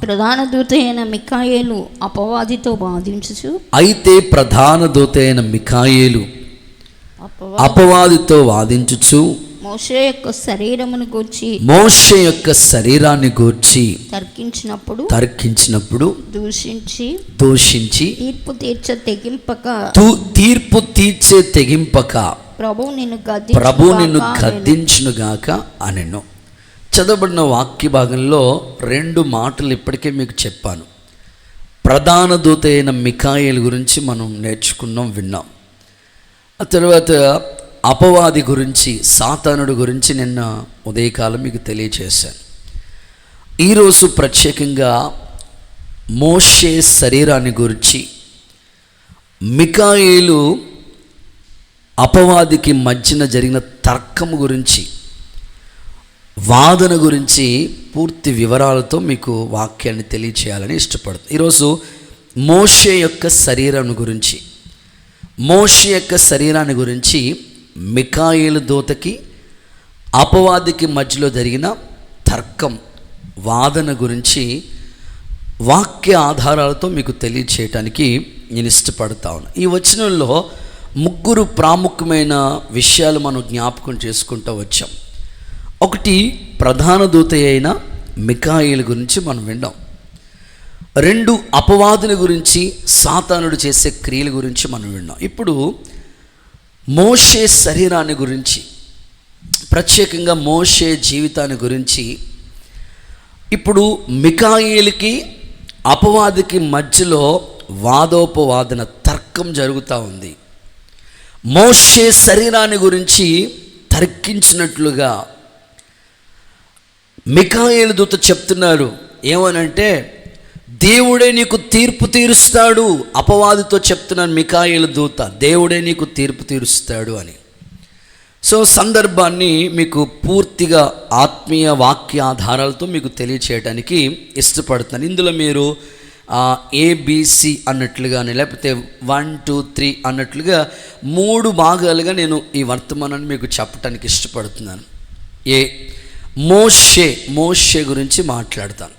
ప్రధాన దూత అయిన మిఖాయేలు అపవాదితో వాదించుచు, అయితే ప్రధాన దూత అయిన మిఖాయేలు అపవాదితో వాదించుచు మోషే యొక్క శరీరాన్ని గూర్చి తర్కించినప్పుడు దూషించి తీర్పు తీర్చే తెగింపక ప్రభువు నిన్ను గద్దించునుగాక అనెను. చదవబడిన వాక్య భాగంలో 2 మాటలు ఇప్పటికే మీకు చెప్పాను. ప్రధాన దూత అయిన మిఖాయేలు గురించి మనం నేర్చుకున్నాం, విన్నాం. ఆ తర్వాత అపవాది గురించి, సాతానుడి గురించి నిన్న ఉదయకాలం మీకు తెలియచేశాను. ఈరోజు ప్రత్యేకంగా మోషే శరీరాన్ని గురించి, మిఖాయేలు అపవాదికి మధ్యన జరిగిన తర్కం గురించి, వాదన గురించి పూర్తి వివరాలతో మీకు వాక్యాన్ని తెలియచేయాలని ఇష్టపడుతుంది. ఈరోజు మోషే యొక్క శరీరాన్ని గురించి మిఖాయేలు దూతకి అపవాదికి మధ్యలో జరిగిన తర్కం, వాదన గురించి వాక్య ఆధారాలతో మీకు తెలియచేయటానికి నేను ఇష్టపడతా ఉన్నాను. ఈ వచనంలో 3 ప్రాముఖ్యమైన విషయాలు మనం జ్ఞాపకం చేసుకుంటూ వచ్చాం. ఒకటి, ప్రధాన దూత అయిన మిఖాయేలు గురించి మనం విన్నాం. 2, అపవాదుల గురించి, సాతానుడు చేసే క్రియల గురించి మనం విన్నాం. ఇప్పుడు మోషే శరీరాన్ని గురించి, ప్రత్యేకంగా మోషే జీవితాన్ని గురించి, ఇప్పుడు మిఖాయేలుకి అపవాదికి మధ్యలో వాదోపవాదన, తర్కం జరుగుతూ ఉంది. మోషే శరీరాన్ని గురించి తర్కించినట్లుగా మిఖాయేలు దూత చెప్తున్నారు. ఏమనంటే, దేవుడే నీకు తీర్పు తీరుస్తాడు. అపవాదితో చెప్తున్నాను మిఖాయేలు దూత, దేవుడే నీకు తీర్పు తీరుస్తాడు అని. సో సందర్భాన్ని మీకు పూర్తిగా ఆత్మీయ వాక్య ఆధారాలతో మీకు తెలియచేయడానికి ఇష్టపడుతున్నాను. ఇందులో మీరు ABC అన్నట్లుగానే, లేకపోతే 1, 2, 3 అన్నట్లుగా 3 భాగాలుగా నేను ఈ వర్తమానాన్ని మీకు చెప్పడానికి ఇష్టపడుతున్నాను. మోషే గురించి మాట్లాడతాను.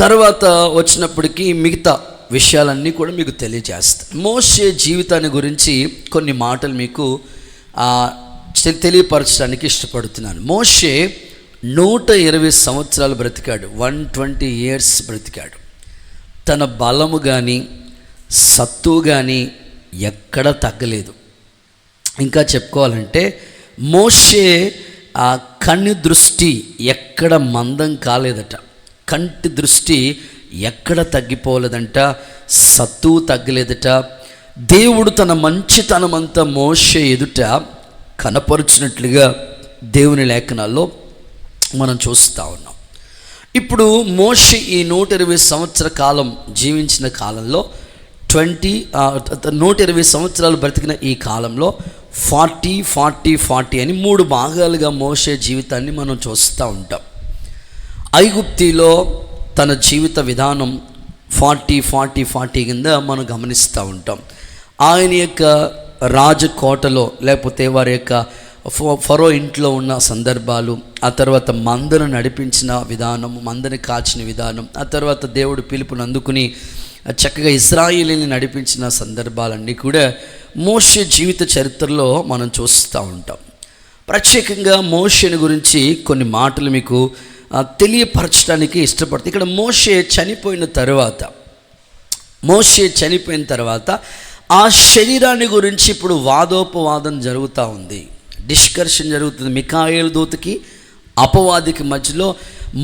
తర్వాత వచ్చినప్పటికీ మిగతా విషయాలన్నీ కూడా మీకు తెలియజేస్తాను. మోషే జీవితాన్ని గురించి కొన్ని మాటలు మీకు తెలియపరచడానికి ఇష్టపడుతున్నాను. మోషే 120 సంవత్సరాలు బ్రతికాడు, 120 years బ్రతికాడు. తన బలము కానీ సత్తు కానీ ఎక్కడ తగ్గలేదు. ఇంకా చెప్పుకోవాలంటే మోషే కన్ను దృష్టి ఎక్కడ మందం కాలేదట, కంటి దృష్టి ఎక్కడ తగ్గిపోలేదంట, సత్తు తగ్గలేదట. దేవుడు తన మంచితనమంతా మోషే ఎదుట కనపరుచినట్లుగా దేవుని లేఖనాల్లో మనం చూస్తూ ఉన్నాం. ఇప్పుడు మోషే ఈ 120 సంవత్సర కాలం జీవించిన కాలంలో 120 సంవత్సరాలు బ్రతికిన ఈ కాలంలో 40 అని 3 భాగాలుగా మోషే జీవితాన్ని మనం చూస్తూ ఉంటాం. ఐగుప్తిలో తన జీవిత విధానం 40 కింద మనం గమనిస్తూ ఉంటాం. ఆయన యొక్క రాజకోటలో, లేకపోతే వారి యొక్క ఫరో ఇంట్లో ఉన్న సందర్భాలు, ఆ తర్వాత మందను నడిపించిన విధానం, మందని కాచిన విధానం, ఆ తర్వాత దేవుడు పిలుపుని అందుకుని చక్కగా ఇశ్రాయేలీని నడిపించిన సందర్భాలన్నీ కూడా మోషే జీవిత చరిత్రలో మనం చూస్తూ ఉంటాం. ప్రత్యేకంగా మోషేని గురించి కొన్ని మాటలు మీకు తెలియపరచడానికి ఇష్టపడుతుంది. ఇక్కడ మోషే చనిపోయిన తర్వాత ఆ శరీరాన్ని గురించి ఇప్పుడు వాదోపవాదం జరుగుతూ ఉంది, డిస్కషన్ జరుగుతుంది. మిఖాయేలు దూతకి అపవాదికి మధ్యలో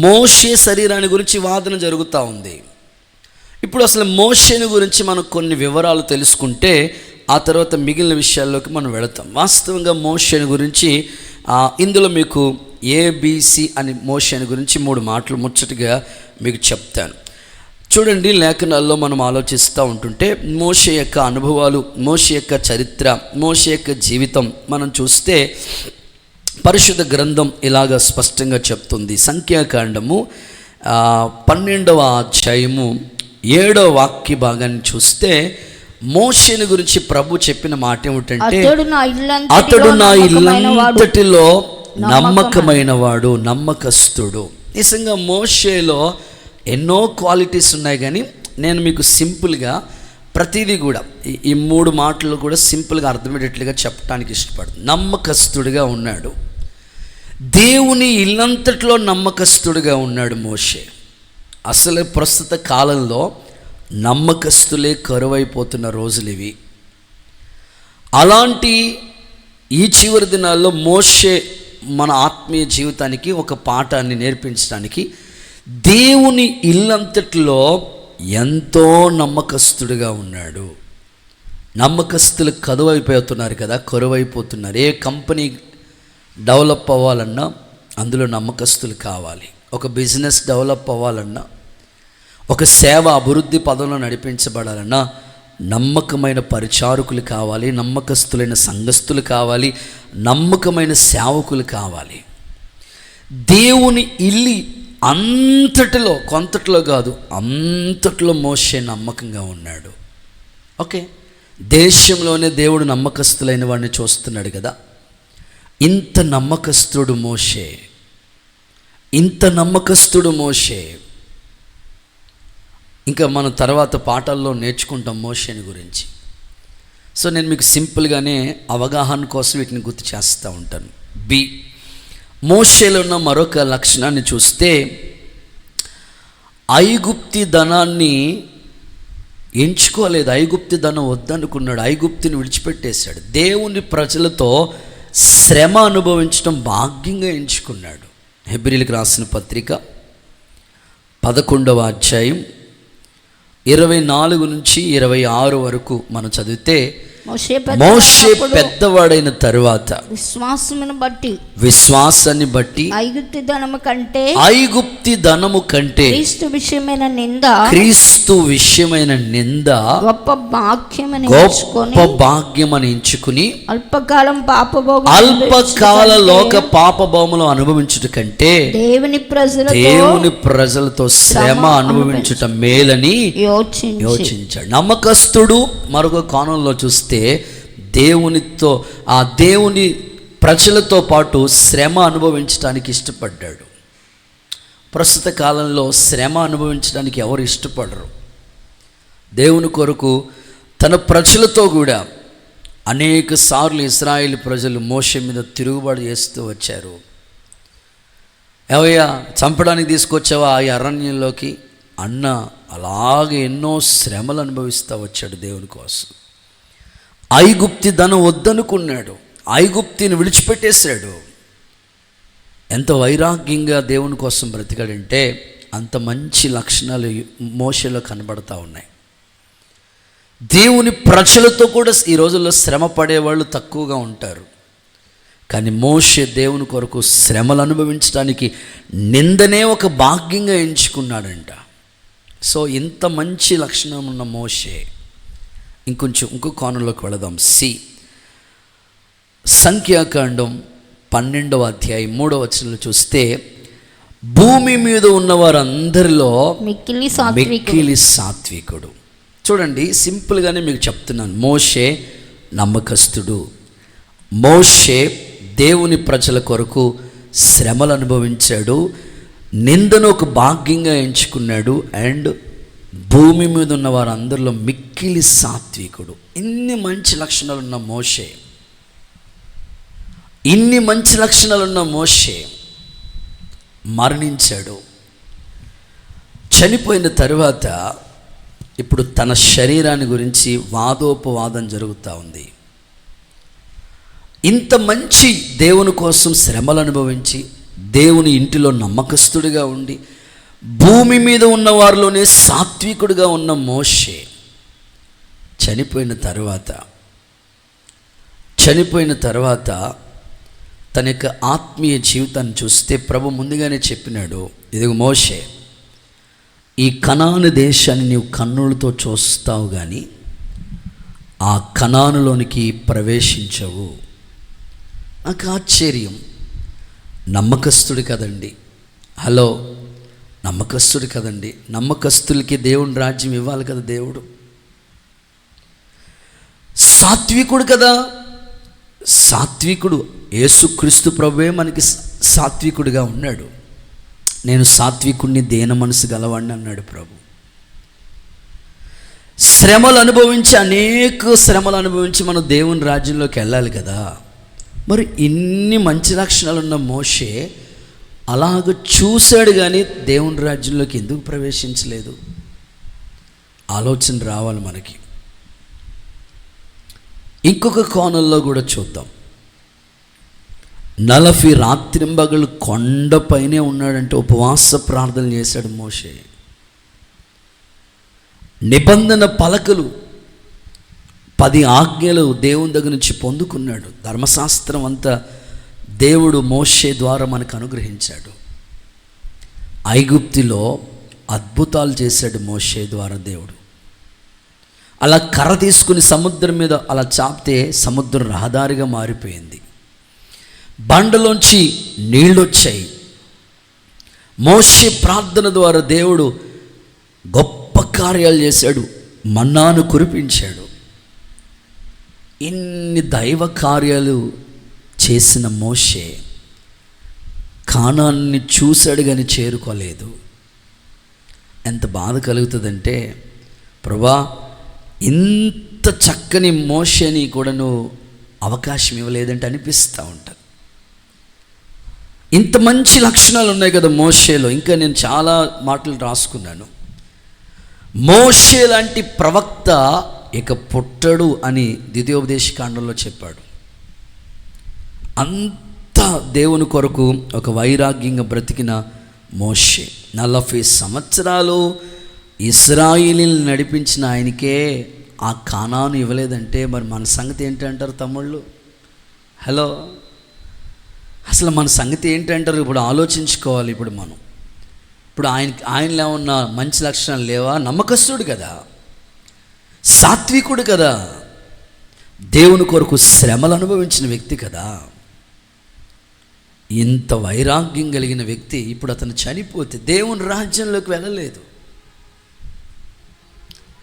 మోషే శరీరాన్ని గురించి వాదన జరుగుతూ ఉంది. ఇప్పుడు అసలు మోషేని గురించి మనం కొన్ని వివరాలు తెలుసుకుంటే ఆ తర్వాత మిగిలిన విషయాల్లోకి మనం వెళతాం. వాస్తవంగా మోషేని గురించి ఇందులో మీకు ABC అని మోషేని గురించి 3 మాటలు ముచ్చటగా మీకు చెప్తాను. చూడండి, లేఖనాల్లో మనం ఆలోచిస్తూ ఉంటుంటే మోషే యొక్క అనుభవాలు, మోషే యొక్క చరిత్ర, మోషే యొక్క జీవితం మనం చూస్తే పరిశుద్ధ గ్రంథం ఇలాగ స్పష్టంగా చెప్తుంది. సంఖ్యాకాండము 12వ అధ్యాయము 7వ వాక్య భాగాన్ని చూస్తే మోషేని గురించి ప్రభు చెప్పిన మాట ఏమిటంటే, అతడు నా ఇల్లంతటిలో నమ్మకమైన వాడు, నమ్మకస్తుడు. నిజంగా మోషేలో ఎన్నో క్వాలిటీస్ ఉన్నాయి, కానీ నేను మీకు సింపుల్గా ప్రతిదీ కూడా ఈ 3 మాటలు కూడా సింపుల్గా అర్థమయ్యేటట్లుగా చెప్పడానికి ఇష్టపడుతుంది. నమ్మకస్తుడిగా ఉన్నాడు, దేవుని ఇల్లంతట్లో నమ్మకస్తుడిగా ఉన్నాడు మోషే. అసలు ప్రస్తుత కాలంలో నమ్మకస్తులే కరువైపోతున్న రోజులు ఇవి. అలాంటి ఈ చివరి దినాల్లో మోషే మన ఆత్మీయ జీవితానికి ఒక పాఠాన్ని నేర్పించడానికి దేవుని ఇల్లంతట్లో ఎంతో నమ్మకస్తుడిగా ఉన్నాడు. నమ్మకస్తులు కరువైపోతున్నారు కదా, కరువైపోతున్నారు. ఏ కంపెనీ డెవలప్ అవ్వాలన్నా అందులో నమ్మకస్తులు కావాలి. ఒక బిజినెస్ డెవలప్ అవ్వాలన్నా, ఒక సేవ అభివృద్ధి పదంలో నడిపించబడాలన్నా నమ్మకమైన పరిచారకులు కావాలి, నమ్మకస్తులైన సంఘస్థులు కావాలి, నమ్మకమైన సేవకులు కావాలి. దేవుని ఇల్లు అంతటిలో, కొంతట్లో కాదు అంతట్లో మోషే నమ్మకంగా ఉన్నాడు. ఓకే, దేశంలోనే దేవుడు నమ్మకస్తులైన వాడిని చూస్తున్నాడు కదా. ఇంత నమ్మకస్తుడు మోషే, ఇంత నమ్మకస్తుడు మోషే. ఇంకా మనం తర్వాత పాఠాల్లో నేర్చుకుంటాం మోషేని గురించి. సో నేను మీకు సింపుల్గానే అవగాహన కోసం వీటిని గుర్తు చేస్తూ ఉంటాను. మోషేలో ఉన్న మరొక లక్షణాన్ని చూస్తే, ఐగుప్తి ధనాన్ని ఎంచుకోలేదు. ఐగుప్తి ధనం వద్దనుకున్నాడు, ఐగుప్తిని విడిచిపెట్టేశాడు. దేవుని ప్రజలతో శ్రమ అనుభవించడం భాగ్యంగా ఎంచుకున్నాడు. హెబ్రీలకు రాసిన పత్రిక 11వ అధ్యాయం 24 నుంచి 26 వరకు మనం చదివితే, మోషే పెద్దవాడైన తరువాత విశ్వాసాన్ని బట్టి ఐగుప్తి ధనము కంటే క్రీస్తు విషయమైన నింద గొప్ప భాగ్యమని ఎంచుకుని అల్పకాల లోక పాపభోగములు అనుభవించుట కంటే దేవుని ప్రజలతో శ్రమ అనుభవించుట మేలని యోచించాడు. నమ్మకస్తుడు మరొక కోణంలో చూస్తే దేవుని ప్రజలతో పాటు శ్రమ అనుభవించడానికి ఇష్టపడ్డాడు. ప్రస్తుత కాలంలో శ్రమ అనుభవించడానికి ఎవరు ఇష్టపడరు. దేవుని కొరకు తన ప్రజలతో కూడా అనేక సార్లు ఇశ్రాయేలు ప్రజలు మోషే మీద తిరుగుబాటు చేస్తూ వచ్చారు. ఏవయ్యా చంపడానికి తీసుకొచ్చావా ఈ అరణ్యంలోకి అన్న, అలాగే ఎన్నో శ్రమలు అనుభవిస్తూ వచ్చాడు దేవుని కోసం. ఐగుప్తి ధనం వద్దనుకున్నాడు, ఐగుప్తిని విడిచిపెట్టేశాడు. ఎంత వైరాగ్యంగా దేవుని కోసం బ్రతికాడంటే అంత మంచి లక్షణాలు మోషేలో కనబడతా ఉన్నాయి. దేవుని ప్రజలతో కూడా ఈ రోజుల్లో శ్రమ పడేవాళ్ళు తక్కువగా ఉంటారు, కానీ మోషే దేవుని కొరకు శ్రమలు అనుభవించడానికి నిందనే ఒక భాగ్యంగా ఎంచుకున్నాడంట. సో ఇంత మంచి లక్షణం ఉన్న మోషే, ఇంకో కోణంలోకి వెళదాం. సంఖ్యాకాండం 12వ అధ్యాయం 3వ వచనంలో చూస్తే, భూమి మీద ఉన్న వారందరిలో మిక్కిలి సాత్వికుడు. చూడండి, సింపుల్గానే మీకు చెప్తున్నాను. మోషే నమ్మకస్తుడు. మోషే దేవుని ప్రజల కొరకు శ్రమలు అనుభవించాడు, నిందను ఒక భాగ్యంగా ఎంచుకున్నాడు. అండ్ భూమి మీద ఉన్న వారందరిలో మిక్కిలి సాత్వికుడు. ఇన్ని మంచి లక్షణాలున్న మోషే, ఇన్ని మంచి లక్షణాలున్న మోషే మరణించాడు. చనిపోయిన తరువాత ఇప్పుడు తన శరీరాన్ని గురించి వాదోపవాదం జరుగుతూ ఉంది. ఇంత మంచి దేవుని కోసం శ్రమలు అనుభవించి దేవుని ఇంటిలో నమ్మకస్తుడిగా ఉండి భూమి మీద ఉన్న వారిలోనే సాత్వికుడిగా ఉన్న మోషే చనిపోయిన తర్వాత తన యొక్క ఆత్మీయ జీవితాన్ని చూస్తే ప్రభు ముందుగానే చెప్పినాడు, ఇదిగో మోషే, ఈ కనాను దేశాన్ని నీవు కన్నులతో చూస్తావు కానీ ఆ కనానులోనికి ప్రవేశించవు. నాకు ఆశ్చర్యం. నమ్మకస్తుడు కదండి, హలో, నమ్మకస్తుడు కదండి. నమ్మకస్తులకి దేవుని రాజ్యం ఇవ్వాలి కదా దేవుడు. సాత్వికుడు కదా, సాత్వికుడు యేసుక్రీస్తు ప్రభువే మనకి సాత్వికుడిగా ఉన్నాడు. నేను సాత్వికుణ్ణి దేన మనసు గలవాడిని అన్నాడు ప్రభు. శ్రమలు అనుభవించి, అనేక శ్రమలు అనుభవించి మనం దేవుని రాజ్యంలోకి వెళ్ళాలి కదా. మరి ఇన్ని మంచి లక్షణాలు ఉన్న మోషే అలాగ చూశాడు, కానీ దేవుని రాజ్యంలోకి ఎందుకు ప్రవేశించలేదు? ఆలోచన రావాలి మనకి. ఇంకొక కోణంలో కూడా చూద్దాం. 40 రాత్రింబగళ్ళు కొండపైనే ఉన్నాడంటే ఉపవాస ప్రార్థన చేశాడు మోషే. నిబంధన పలకలు 10 ఆజ్ఞలు దేవుని దగ్గర నుంచి పొందుకున్నాడు. ధర్మశాస్త్రం అంతా దేవుడు మోషే ద్వారా మనకు అనుగ్రహించాడు. ఐగుప్తులో అద్భుతాలు చేశాడు మోషే ద్వారా దేవుడు. అలా కర్ర తీసుకుని సముద్రం మీద అలా చాపితే సముద్రం రహదారిగా మారిపోయింది. బండలోంచి నీళ్ళు వచ్చాయి. మోషే ప్రార్థన ద్వారా దేవుడు గొప్ప కార్యాలు చేశాడు. మన్నాను కురిపించాడు. ఇన్ని దైవ కార్యాలు చేసిన మోషే కానాన్ని చూశాడు కానీ చేరుకోలేదు. ఎంత బాధ కలుగుతుందంటే, ప్రభా ఇంత చక్కని మోషేని కూడా నువ్వు అవకాశం ఇవ్వలేదంటే అనిపిస్తూ ఉంటుంది. ఇంత మంచి లక్షణాలు ఉన్నాయి కదా మోషేలో. ఇంకా నేను చాలా మాటలు రాసుకున్నాను. మోషే లాంటి ప్రవక్త ఇక పుట్టడు అని ద్వితీయోపదేశకాండంలో చెప్పాడు. అంత దేవుని కొరకు ఒక వైరాగ్యంగా బ్రతికిన మోషే 40 సంవత్సరాలు ఇశ్రాయేలీని నడిపించిన ఆయనకే ఆ కానాను ఇవ్వలేదంటే మరి మన సంగతి ఏంటంటారు తమ్ముళ్ళు? హలో, అసలు మన సంగతి ఏంటంటారు? ఇప్పుడు ఆలోచించుకోవాలి. ఇప్పుడు ఆయనలో ఉన్న మంచి లక్షణాలు లేవా? నమ్మకస్తుడు కదా, సాత్వికుడు కదా, దేవుని కొరకు శ్రమలు అనుభవించిన వ్యక్తి కదా. ఇంత వైరాగ్యం కలిగిన వ్యక్తి ఇప్పుడు అతను చనిపోతే దేవుని రాజ్యంలోకి వెళ్ళలేదు.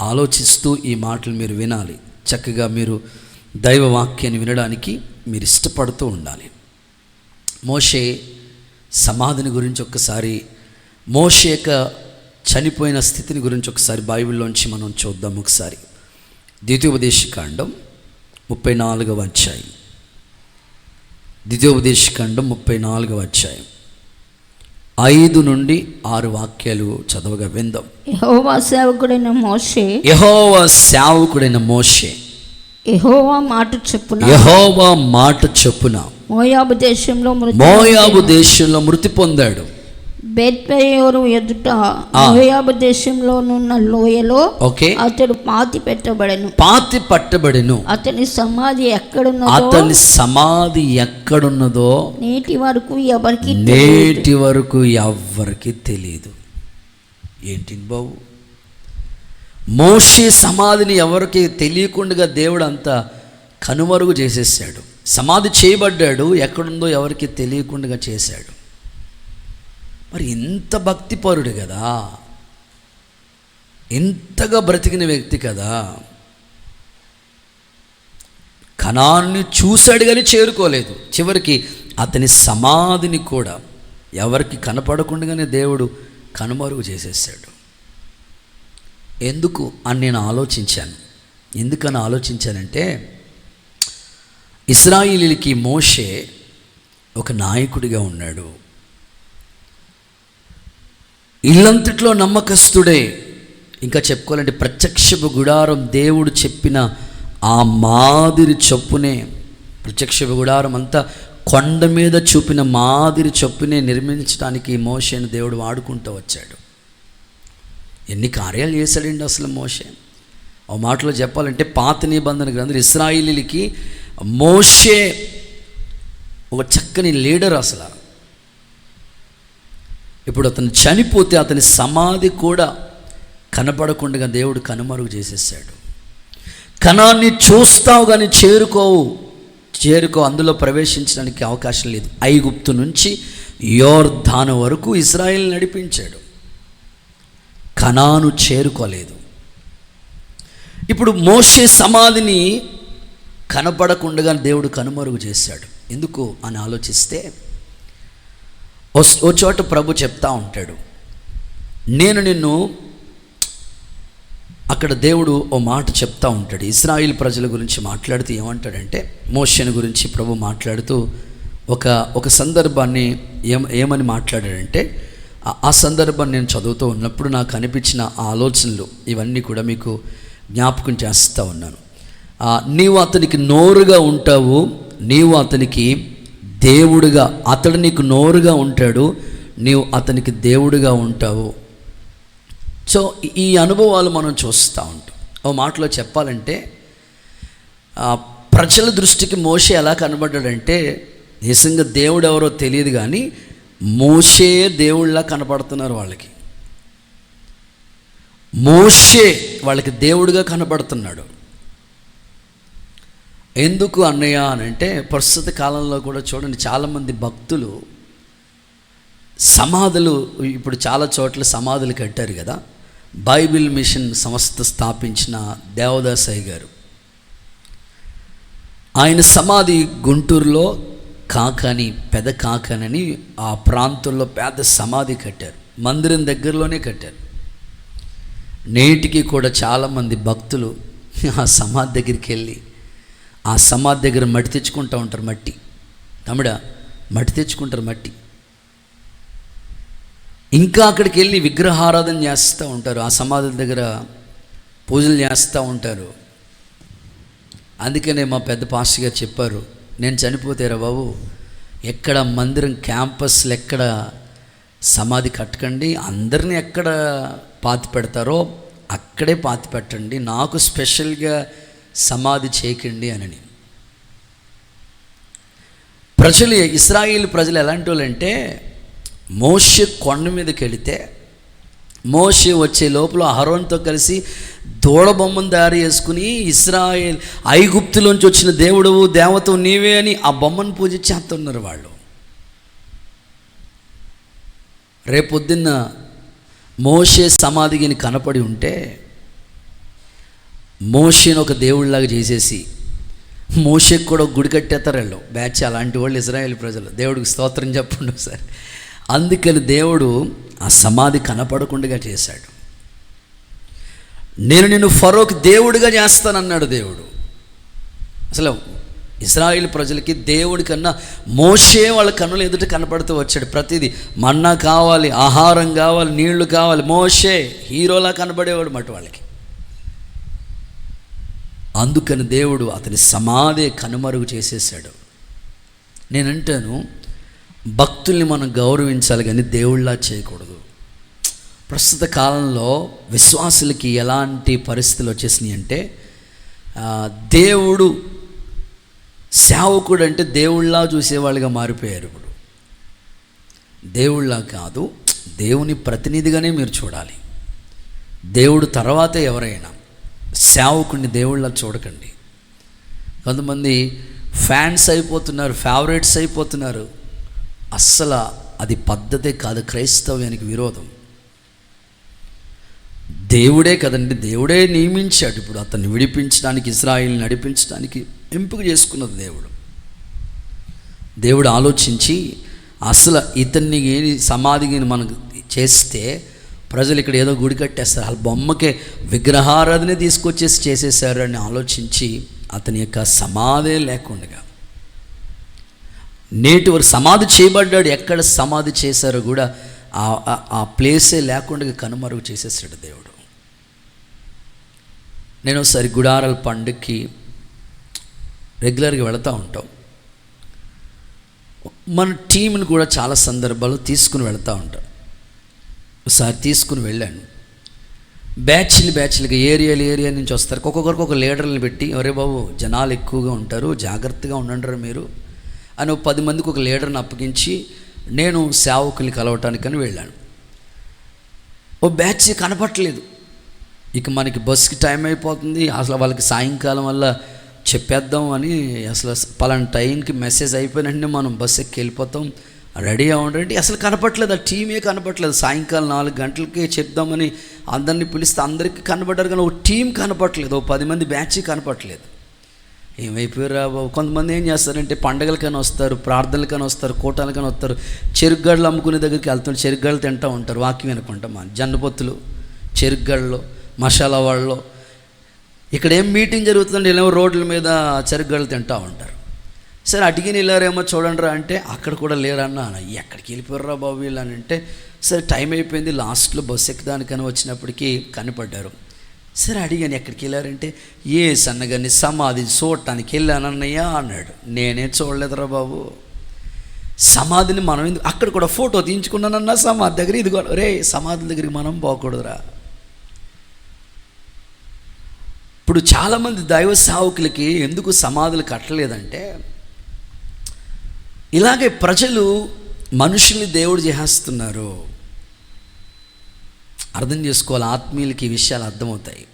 ఆలోచిస్తూ ఈ మాటలు మీరు వినాలి. చక్కగా మీరు దైవ వాక్యాన్ని వినడానికి మీరు ఇష్టపడుతూ ఉండాలి. మోషే సమాధిని గురించి ఒక్కసారి, మోషే యొక్క చనిపోయిన స్థితిని గురించి ఒకసారి బైబిల్లోంచి మనం చూద్దాం. ఒకసారి ద్వితీయోపదేశకాండం 34వ అధ్యాయం. ద్వితీయోపదేశకాండం 34వ అధ్యాయం 5 నుండి 6 వాక్యాలు చదవగా విందాం. యెహోవా సేవకుడైన మోషే యెహోవా మాట చొప్పున మోయాబు దేశంలో మృతి పొందాడు. బేత్పెయోరు ఎదుట మోయాబు దేశంలోనున్న లోయలో అతడు పాతి పట్టబడెను. అతని సమాధి ఎక్కడున్నదో నేటి వరకు ఎవరికి తెలియదు. ఏంటి బాబు, మోషే సమాధిని ఎవరికి తెలియకుండా దేవుడు అంతా కనుమరుగు చేసేసాడు. సమాధి చేయబడ్డాడు, ఎక్కడుందో ఎవరికి తెలియకుండా చేశాడు. మరి ఇంత భక్తిపరుడు కదా, ఇంతగా బ్రతికిన వ్యక్తి కదా, కనాన్ని చూశాడు కానీ చేరుకోలేదు. చివరికి అతని సమాధిని కూడా ఎవరికి కనపడకుండానే దేవుడు కనుమరుగు చేసేసాడు. ఎందుకు అని నేను ఆలోచించాను. ఎందుకని ఆలోచించానంటే, ఇశ్రాయేలీయులకి మోషే ఒక నాయకుడిగా ఉన్నాడు. ఇల్లంతట్లో నమ్మకస్తుడే. ఇంకా చెప్పుకోవాలంటే ప్రత్యక్షపు గుడారం దేవుడు చెప్పిన ఆ మాదిరి చొప్పునే, ప్రత్యక్షపు గుడారం అంతా కొండ మీద చూపిన మాదిరి చొప్పునే నిర్మించడానికి మోషేను దేవుడు వాడుకుంటూ వచ్చాడు. ఎన్ని కార్యాలు చేశాడండి అసలు మోషే. ఆ మాటలో చెప్పాలంటే పాత నిబంధన గ్రంథం ఇశ్రాయేలీయులకి మోషే ఒక చక్కని లీడర్. అసలు ఇప్పుడు అతను చనిపోతే అతని సమాధి కూడా కనపడకుండా దేవుడు కనుమరుగు చేసేసాడు. కనాన్ని చూస్తావు కానీ చేరుకో అందులో ప్రవేశించడానికి అవకాశం లేదు. ఐగుప్తు నుంచి యోర్దాను వరకు ఇశ్రాయేల్ నడిపించాడు, కనాను చేరుకోలేదు. ఇప్పుడు మోషే సమాధిని కనపడకుండా దేవుడు కనుమరుగు చేశాడు. ఎందుకు అని ఆలోచిస్తే, ఓ చోట ప్రభు చెప్తా ఉంటాడు, నేను నిన్ను, అక్కడ దేవుడు ఓ మాట చెప్తా ఉంటాడు. ఇశ్రాయేలు ప్రజల గురించి మాట్లాడుతూ ఏమంటాడంటే, మోషేను గురించి ప్రభు మాట్లాడుతూ ఒక సందర్భాన్ని ఏమని మాట్లాడాడంటే, ఆ సందర్భాన్ని నేను చదువుతూ ఉన్నప్పుడు నాకు అనిపించిన ఆలోచనలు ఇవన్నీ కూడా మీకు జ్ఞాపకం చేస్తూ ఉన్నాను. నీవు అతనికి నోరుగా ఉంటావు, నీవు అతనికి దేవుడుగా, అతడు నీకు నోరుగా ఉంటాడు, నీవు అతనికి దేవుడుగా ఉంటావు. సో ఈ అనుభవాలు మనం చూస్తూ ఉంటాం. ఓ మాటలో చెప్పాలంటే, ప్రజల దృష్టికి మోషే ఎలా కనబడ్డాడంటే, నిజంగా దేవుడు ఎవరో తెలియదు కానీ మోషే దేవుళ్ళలా కనపడుతున్నారు వాళ్ళకి. మోషే వాళ్ళకి దేవుడిగా కనపడుతున్నాడు. ఎందుకు అన్నయ్య అని అంటే, ప్రస్తుత కాలంలో కూడా చూడండి, చాలామంది భక్తులు సమాధులు, ఇప్పుడు చాలా చోట్ల సమాధులు కట్టారు కదా. బైబిల్ మిషన్ సంస్థ స్థాపించిన దేవదాసయ్య గారు, ఆయన సమాధి గుంటూరులో పెద కాకనని ఆ ప్రాంతంలో పెద్ద సమాధి కట్టారు. మందిరం దగ్గరలోనే కట్టారు. నేటికి కూడా చాలామంది భక్తులు ఆ సమాధి దగ్గరికి వెళ్ళి ఆ సమాధి దగ్గర మట్టి తెచ్చుకుంటూ ఉంటారు. మట్టి తెచ్చుకుంటారు. ఇంకా అక్కడికి వెళ్ళి విగ్రహారాధన చేస్తూ ఉంటారు. ఆ సమాధుల దగ్గర పూజలు చేస్తూ ఉంటారు. అందుకనే మా పెద్ద పాస్టర్ గారు చెప్పారు, నేను చనిపోతేరా బాబు, ఎక్కడ మందిరం క్యాంపస్లు ఎక్కడ సమాధి కట్టకండి, అందరినీ ఎక్కడ పాతి పెడతారో అక్కడే పాతి పెట్టండి, నాకు స్పెషల్గా సమాధి చేయకండి అని. ఇశ్రాయేలు ప్రజలు ఎలాంటి వాళ్ళంటే, మోషే కొండ మీదకి వెళితే మోషే వచ్చే లోపల అహరోన్తో కలిసి దూడబొమ్మను తయారు చేసుకుని, ఇశ్రాయేల్ ఐగుప్తులోంచి వచ్చిన దేవుడవు దేవతవు నీవే అని ఆ బొమ్మను పూజించేస్తున్నారు వాళ్ళు. రేపొద్దున్న మోషే సమాధిని కనపడి ఉంటే మోషేను ఒక దేవుడిలాగా చేసేసి మోషేకి కూడా గుడి కట్టేస్తారు వాళ్ళు. బ్యాచ్ అలాంటి వాళ్ళు ఇశ్రాయేల్ ప్రజలు. దేవుడికి స్తోత్రం చెప్పండి ఒకసారి. అందుకని దేవుడు ఆ సమాధి కనపడకుండా చేశాడు. నేను నిన్ను ఫరోకి దేవుడిగా చేస్తానన్నాడు దేవుడు. అసలు ఇశ్రాయేలు ప్రజలకి దేవుడి కన్నా మోషే వాళ్ళ కన్నుల ఎదుట కనపడుతూ వచ్చాడు. ప్రతిదీ మన్నా కావాలి, ఆహారం కావాలి, నీళ్లు కావాలి, మోషే హీరోలా కనబడేవాడు మాట వాళ్ళకి. అందుకని దేవుడు అతని సమాధి కనుమరుగు చేసేసాడు. నేనంటాను, భక్తుల్ని మనం గౌరవించాలి కానీ దేవుళ్ళలా చేయకూడదు. ప్రస్తుత కాలంలో విశ్వాసులకి ఎలాంటి పరిస్థితులు వచ్చేసినాయి అంటే, దేవుడు సేవకుడు అంటే దేవుళ్ళలా చూసేవాళ్ళుగా మారిపోయారు. ఇప్పుడు దేవుళ్ళ కాదు, దేవుని ప్రతినిధిగానే మీరు చూడాలి. దేవుడు తర్వాతే ఎవరైనా, సేవకుడిని దేవుళ్ళ చూడకండి. కొంతమంది ఫ్యాన్స్ అయిపోతున్నారు, ఫేవరెట్స్ అయిపోతున్నారు. అస్సలు అది పద్ధతే కాదు, క్రైస్తవ్యానికి విరోధం. దేవుడే కదండి, దేవుడే నియమించాడు. ఇప్పుడు అతన్ని విడిపించడానికి, ఇశ్రాయేల్ని నడిపించడానికి ఎంపిక చేసుకున్నది దేవుడు ఆలోచించి, అసలు ఇతన్ని సమాధిని మనకు చేస్తే ప్రజలు ఇక్కడ ఏదో గుడి కట్టేస్తారు, వాళ్ళ బొమ్మకే విగ్రహారాధనే తీసుకొచ్చేసి చేసేసారు అని ఆలోచించి అతని యొక్క సమాధే లేకుండా, నేటి వరకు సమాధి చేయబడ్డాడు, ఎక్కడ సమాధి చేశారో కూడా ఆ ప్లేసే లేకుండా కనుమరుగు చేసేసాడు దేవుడు. నేను ఒకసారి గుడారాల పండుగకి రెగ్యులర్గా వెళుతూ ఉంటాం. మన టీంని కూడా చాలా సందర్భాల్లో తీసుకుని వెళుతూ ఉంటాం. ఒకసారి తీసుకుని వెళ్ళాను. బ్యాచ్లుగా ఏరియా నుంచి వస్తారు. ఒక్కొక్కరికి ఒక లీడర్ని పెట్టి, ఒరే బాబు జనాలు ఎక్కువగా ఉంటారు, జాగ్రత్తగా ఉండండి మీరు అని 10 మందికి ఒక లీడర్ని అప్పగించి నేను సేవకుల్ని కలవటానికని వెళ్ళాను. ఓ బ్యాచ్ కనపట్లేదు. ఇక మనకి బస్కి టైం అయిపోతుంది, అసలు వాళ్ళకి సాయంకాలం వల్ల చెప్పేద్దాం అని, అసలు పలానా టైంకి మెసేజ్ అయిపోయినంటే మనం బస్సు ఎక్కి వెళ్ళిపోతాం, రెడీ అవ్వండి. అసలు కనపట్లేదు, ఆ టీమే కనపట్లేదు. సాయంకాలం 4 గంటలకే చెప్దామని అందరినీ పిలిస్తే అందరికీ కనపడ్డారు, కానీ ఒక టీం కనపట్లేదు, ఓ 10 మంది బ్యాచ్ కనపట్లేదు. ఏమైపోయారా బాబు. కొంతమంది ఏం చేస్తారంటే పండగలకైనా వస్తారు, ప్రార్థనలకైనా వస్తారు, కూటాలకైనా వస్తారు, చెరుగ్గళ్ళు అమ్ముకునే దగ్గరికి వెళ్తుంటే చెరుగ్గళ్ళు తింటూ ఉంటారు. వాక్యం వినకుండా జొన్నపొత్తులు, చెరుగ్గళ్ళు, మసాలా వాళ్ళు. ఇక్కడ ఏం మీటింగ్ జరుగుతుందంటే ఇలా రోడ్ల మీద చెరుగ్గళ్ళు తింటూ ఉంటారు. సరే అడిగిన వెళ్ళారేమో చూడండి రా అంటే అక్కడ కూడా లేరన్నా. ఎక్కడికి వెళ్ళిపోయారా బాబు వీళ్ళు అని అంటే, సరే టైం అయిపోయింది, లాస్ట్లో బస్సు ఎక్కడానికని వచ్చినప్పటికీ కనపడ్డారు. సరే అడిగాను ఎక్కడికి వెళ్ళారంటే, ఏ సన్నగాని సమాధి చూడటానికి వెళ్ళానన్నయ్యా అన్నాడు. నేనే చూడలేదురా బాబు. సమాధిని మనం ఎందుకు, అక్కడ కూడా ఫోటో తీయించుకున్నానన్నా సమాధి దగ్గర. ఇది కూడా రే సమాధి దగ్గరికి మనం పోకూడదురా. ఇప్పుడు చాలామంది దైవ సేవకులకి ఎందుకు సమాధులు కట్టలేదంటే, ఇలాగే ప్రజలు మనుషుల్ని దేవుడు చేస్తున్నారు. అర్థం చేసుకోవాలి, ఆత్మీయులకి ఈ విషయాలు అర్థమవుతాయి.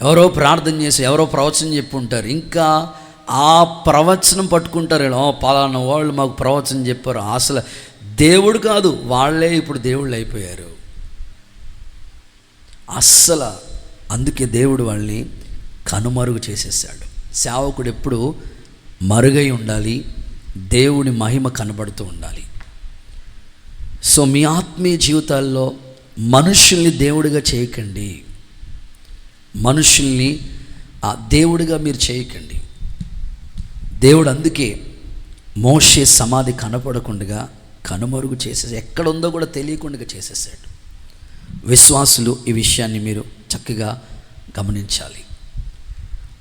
ఎవరో ప్రార్థన చేసి ఎవరో ప్రవచనం చెప్పి ఉంటారు, ఇంకా ఆ ప్రవచనం పట్టుకుంటారు. పలానా వాళ్ళు మాకు ప్రవచనం చెప్పారు, అసలు దేవుడు కాదు వాళ్ళే ఇప్పుడు దేవుళ్ళు అయిపోయారు. అస్సలు అందుకే దేవుడు వాళ్ళని కనుమరుగు చేసేసాడు. సేవకుడు ఎప్పుడు మరుగై ఉండాలి, దేవుని మహిమ కనబడుతూ ఉండాలి. సో మీ ఆత్మీయ జీవితాల్లో మనుషుల్ని దేవుడిగా చేయకండి, మనుషుల్ని దేవుడిగా మీరు చేయకండి. దేవుడు అందుకే మోషే సమాధి కనపడకుండా కనుమరుగు చేసేసి ఎక్కడ ఉందో కూడా తెలియకుండా చేసేసాడు. విశ్వాసులు ఈ విషయాన్ని మీరు చక్కగా గమనించాలి.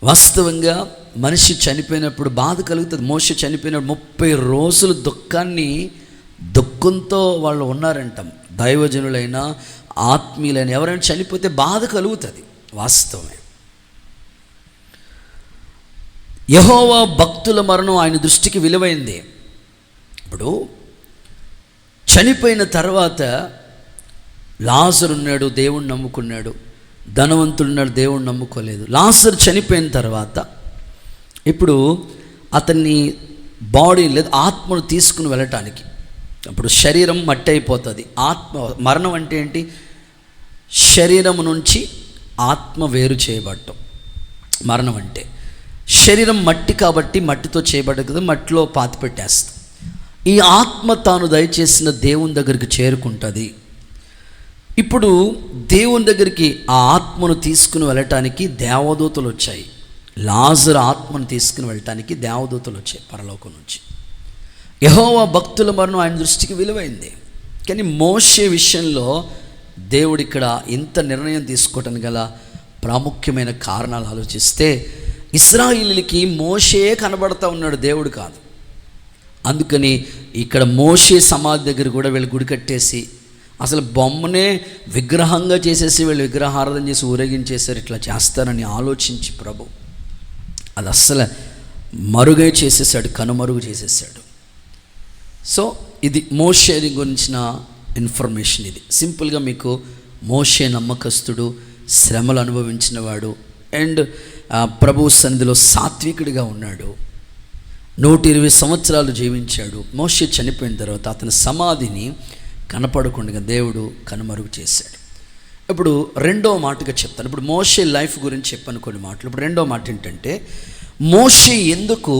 వాస్తవంగా మనిషి చనిపోయినప్పుడు బాధ కలుగుతుంది. మోషే చనిపోయినప్పుడు 30 రోజులు దుఃఖంతో వాళ్ళు ఉన్నారంట. దైవజనులైనా ఆత్మీయులైన ఎవరైనా చనిపోతే బాధ కలుగుతుంది, వాస్తవమే. యెహోవా భక్తుల మరణం ఆయన దృష్టికి విలువైంది. ఇప్పుడు చనిపోయిన తర్వాత లాజరు ఉన్నాడు, దేవుణ్ణి నమ్ముకున్నాడు. ధనవంతుడున్నాడు, దేవుణ్ణి నమ్ముకోలేదు. లాజరు చనిపోయిన తర్వాత ఇప్పుడు అతన్ని బాడీ లేదా ఆత్మను తీసుకుని వెళ్ళటానికి, అప్పుడు శరీరం మట్టి అయిపోతుంది. ఆత్మ మరణం అంటే ఏంటి? శరీరం నుంచి ఆత్మ వేరు చేయబడటం మరణం అంటే. శరీరం మట్టి కాబట్టి మట్టితో చేయబడ్డది కదా, మట్టిలో పాతి పెట్టేస్తాం. ఈ ఆత్మ తాను దయచేసిన దేవుని దగ్గరికి చేరుకుంటుంది. ఇప్పుడు దేవుని దగ్గరికి ఆ ఆత్మను తీసుకుని వెళ్ళటానికి దేవదూతలు వచ్చాయి. లాజరు ఆత్మను తీసుకుని వెళ్ళటానికి దేవదూతలు వచ్చాయి పరలోకం నుంచి. యెహోవా భక్తుల మరణం ఆయన దృష్టికి విలువైంది. కానీ మోషే విషయంలో దేవుడు ఇక్కడ ఇంత నిర్ణయం తీసుకోవటానికి గల ప్రాముఖ్యమైన కారణాలు ఆలోచిస్తే, ఇశ్రాయేలీయులకి మోషే కనబడతా ఉన్నాడు, దేవుడు కాదు. అందుకని ఇక్కడ మోషే సమాధి దగ్గర కూడా వీళ్ళు గుడి కట్టేసి అసలు బొమ్మనే విగ్రహంగా చేసేసి వీళ్ళు విగ్రహారాధన చేసి ఊరేగించేశారు. ఇట్లా చేస్తారని ఆలోచించి ప్రభు అది అస్సలు మరుగై చేసేసాడు, కనుమరుగు చేసేసాడు. సో ఇది మోషే గురించిన ఇన్ఫర్మేషన్. ఇది సింపుల్గా మీకు మోషే నమ్మకస్తుడు, శ్రమలు అనుభవించిన వాడు, అండ్ ప్రభు సన్నిధిలో సాత్వికుడిగా ఉన్నాడు. 120 సంవత్సరాలు జీవించాడు. మోషే చనిపోయిన తర్వాత అతని సమాధిని కనపడకుండా దేవుడు కనుమరుగు చేశాడు. ఇప్పుడు రెండో మాటగా చెప్తాను. ఇప్పుడు మోషే లైఫ్ గురించి చెప్పాను కొన్ని మాటలు. ఇప్పుడు రెండో మాట ఏంటంటే, మోషే ఎందుకు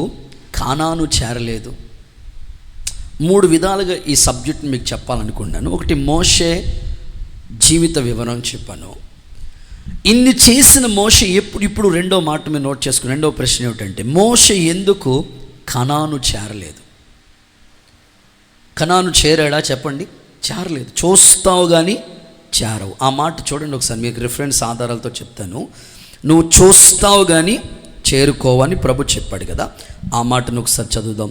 కానాను చేరలేదు? 3 విధాలుగా ఈ సబ్జెక్ట్ని మీకు చెప్పాలనుకున్నాను. ఒకటి, మోషే జీవిత వివరం చెప్పాను. ఇన్ని చేసిన మోషే ఇప్పుడు రెండో మాట మీరు నోట్ చేసుకుని, రెండో ప్రశ్న ఏమిటంటే, మోషే ఎందుకు కనాను చేరలేదు? కనాను చేరాడా చెప్పండి? చేరలేదు. చూస్తావు కానీ చేరవు. ఆ మాట చూడండి ఒకసారి, మీకు రిఫరెన్స్ ఆధారాలతో చెప్తాను. నువ్వు చూస్తావు కానీ చేరుకోవని ప్రభు చెప్పాడు కదా. ఆ మాటను ఒకసారి చదువుదాం.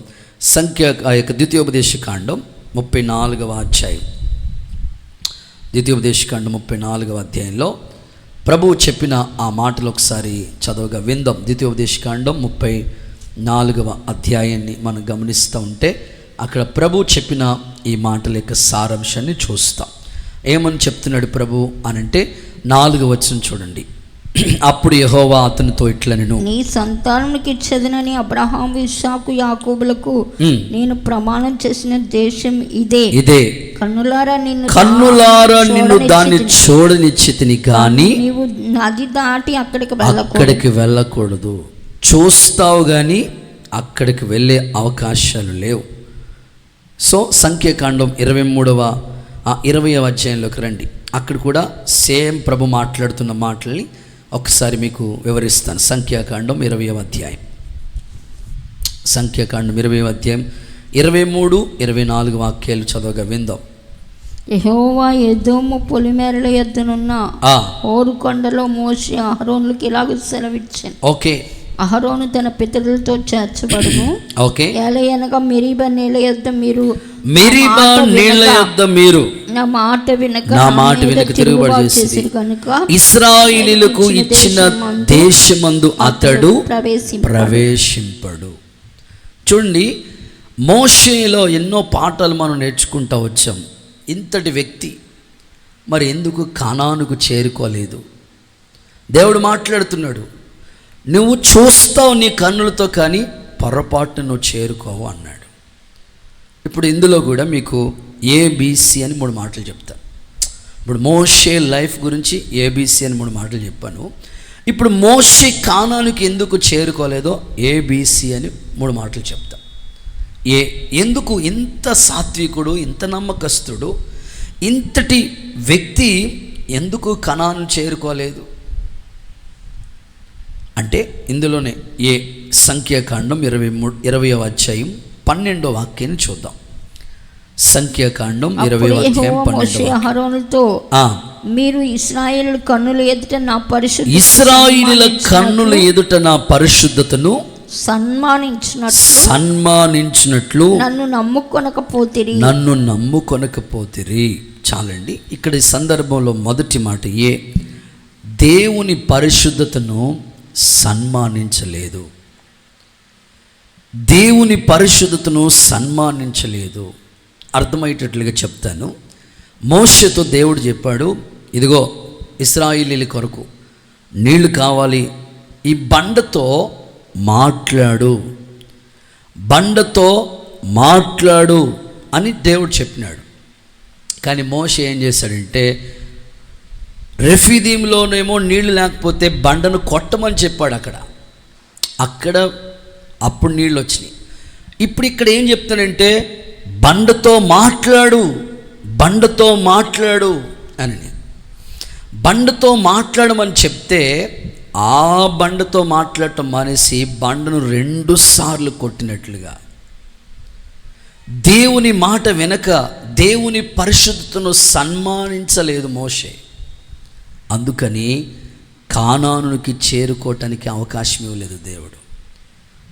ద్వితీయోపదేశకాండం 34వ అధ్యాయం. ద్వితీయోపదేశకాండం 34వ అధ్యాయంలో ప్రభువు చెప్పిన ఆ మాటలు ఒకసారి చదవగా విందాం. ద్వితీయోపదేశకాండం 34వ అధ్యాయాన్ని మనం గమనిస్తూ ఉంటే అక్కడ ప్రభు చెప్పిన ఈ మాటల యొక్క సారాంశాన్ని చూస్తాం. ఏమని చెప్తున్నాడు ప్రభు అనంటే 4వ వచనం చూడండి. అప్పుడు యెహోవా అతనితో ఇట్లనెను, నీ సంతానానికి ఇచ్చేదనని అబ్రహాము ఇస్సాకు యాకోబులకు నేను ప్రమాణం చేసిన దేశం ఇదే కన్నులారా నిన్ను దాన్ని చూడనిచ్చితిని గాని నీవు నది దాటి అక్కడికి వెళ్ళకూడదు. చూస్తావు కానీ అక్కడికి వెళ్ళే అవకాశాలు లేవు. సో సంఖ్యాకాండం 20వ అధ్యాయంలోకి రండి. అక్కడ కూడా సేమ్ ప్రభు మాట్లాడుతున్న మాటల్ని ఒకసారి మీకు వివరిస్తాను. సంఖ్యాకాండం 20వ అధ్యాయం, సంఖ్యాకాండం 20వ అధ్యాయం 23-24 వాక్యాలు చదవగా విందాం. యెహోవా ఎదోము పొలిమేరల యొద్దనున్న హోరు కొండలో మోషే అహరోనులకు ఇలాగ సెలవిచ్చాను. ఓకే, అహరోను తన పితరులతో చేర్చబడును. ఓకే, ఏలయనగా మెరీబా నీళ్ళ యొద్ద మీరు నా మాట వినక తిరుగుబాటు చేసిరి కనుక ఇశ్రాయేలీయులకు ఇచ్చిన దేశమందు అతడు ప్రవేశింపడు. చూడండి, మోషేలో ఎన్నో పాఠాలు మనం నేర్చుకుంటూ వచ్చాం. ఇంతటి వ్యక్తి మరి ఎందుకు కానానుకు చేరుకోలేదు? దేవుడు మాట్లాడుతున్నాడు, నువ్వు చూస్తావు నీ కన్నులతో, కానీ పొరపాటును నువ్వు చేరుకోవు అన్నాడు. ఇప్పుడు ఇందులో కూడా మీకు ఏబిసి అని 3 మాటలు చెప్తాను. ఇప్పుడు మోషే లైఫ్ గురించి ఏబిసి అని 3 మాటలు చెప్పాను. ఇప్పుడు మోషే కానానుకి ఎందుకు చేరుకోలేదో ఏబిసి అని 3 మాటలు చెప్తాను. ఎందుకు ఇంత సాత్వికుడు, ఇంత నమ్మకస్తుడు, ఇంతటి వ్యక్తి ఎందుకు కనాను చేరుకోలేదు అంటే ఇందులోనే సంఖ్యాకాండం 20వ అధ్యాయం 12వ వాక్యాన్ని చూద్దాం. సంఖ్యాకాండం 20వ అధ్యాయం 12వ. మీరు ఇశ్రాయేలు కన్నుల ఎదుట నా పరిశుద్ధతను సన్మానించినట్లు నన్ను నమ్ముకొనకపోతిరి. చాలండి. ఇక్కడ ఈ సందర్భంలో మొదటి మాట, దేవుని పరిశుద్ధతను సన్మానించలేదు. దేవుని పరిశుద్ధతను సన్మానించలేదు. అర్థమయ్యేటట్లుగా చెప్తాను. మోషేతో దేవుడు చెప్పాడు, ఇదిగో ఇశ్రాయేలీయుల కొరకు నీళ్లు కావాలి, ఈ బండతో మాట్లాడు అని దేవుడు చెప్పినాడు. కానీ మోషే ఏం చేశాడంటే, రెఫీదీంలోనేమో నీళ్లు లేకపోతే బండను కొట్టమని చెప్పాడు. అక్కడ అప్పుడు నీళ్ళు వచ్చినాయి. ఇప్పుడు ఇక్కడ ఏం చెప్తాడంటే, బండతో మాట్లాడు అని. బండతో మాట్లాడమని చెప్తే ఆ బండతో మాట్లాడటం మానేసి బండను 2 సార్లు కొట్టినట్లుగా, దేవుని మాట వెనక దేవుని పరిశుద్ధతను సన్మానించలేదు మోషే. అందుకని కానానుకి చేరుకోవటానికి అవకాశం ఇవ్వలేదు దేవుడు.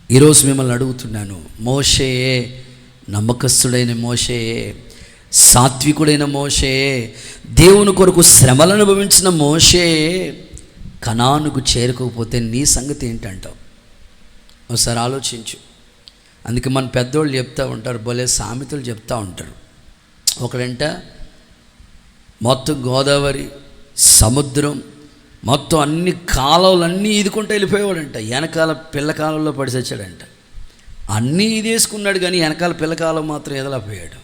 ఈరోజు మిమ్మల్ని అడుగుతున్నాను, మోషే నమ్మకస్తుడైన మోషే, సాత్వికుడైన మోషే, దేవుని కొరకు శ్రమలను అనుభవించిన మోషే కనానుకు చేరుకోకపోతే నీ సంగతి ఏంటంటావు? ఒకసారి ఆలోచించు. అందుకే మన పెద్దోళ్ళు చెప్తూ ఉంటారు, భలే సామెతలు చెప్తూ ఉంటారు. ఒకడంట మొత్తం గోదావరి, సముద్రం, మొత్తం అన్ని కాలువలన్నీ ఈదుకుంటూ వెళ్ళిపోయేవాడంట. వెనకాల పిల్లకాలంలో పడి చచ్చాడంట. అన్నీ ఈదేసుకున్నాడు కానీ వెనకాల పిల్లకాలం మాత్రం ఎదలపోయాడు.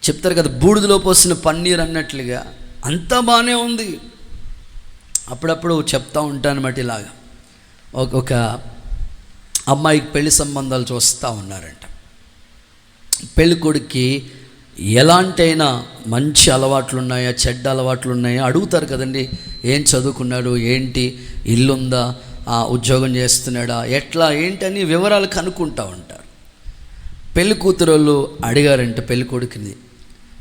చెప్తారు కదా, బూడిదలో పోసిన పన్నీర్ అన్నట్లుగా అంతా బాగానే ఉంది. అప్పుడప్పుడు చెప్తూ ఉంటానమాట, ఇలాగా ఒక అమ్మాయికి పెళ్లి సంబంధాలు చూస్తూ ఉన్నారంట. పెళ్ళి కొడుక్కి ఎలాంటైనా మంచి అలవాట్లు ఉన్నాయా, చెడ్డ అలవాట్లు ఉన్నాయా అడుగుతారు కదండి. ఏం చదువుకున్నాడు, ఏంటి, ఇల్లుందా, ఉద్యోగం చేస్తున్నాడా, ఎట్లా ఏంటి అని వివరాలు కనుక్కుంటూ ఉంటారు. పెళ్లి కూతురు వాళ్ళు అడిగారంట పెళ్లి కొడుకుని.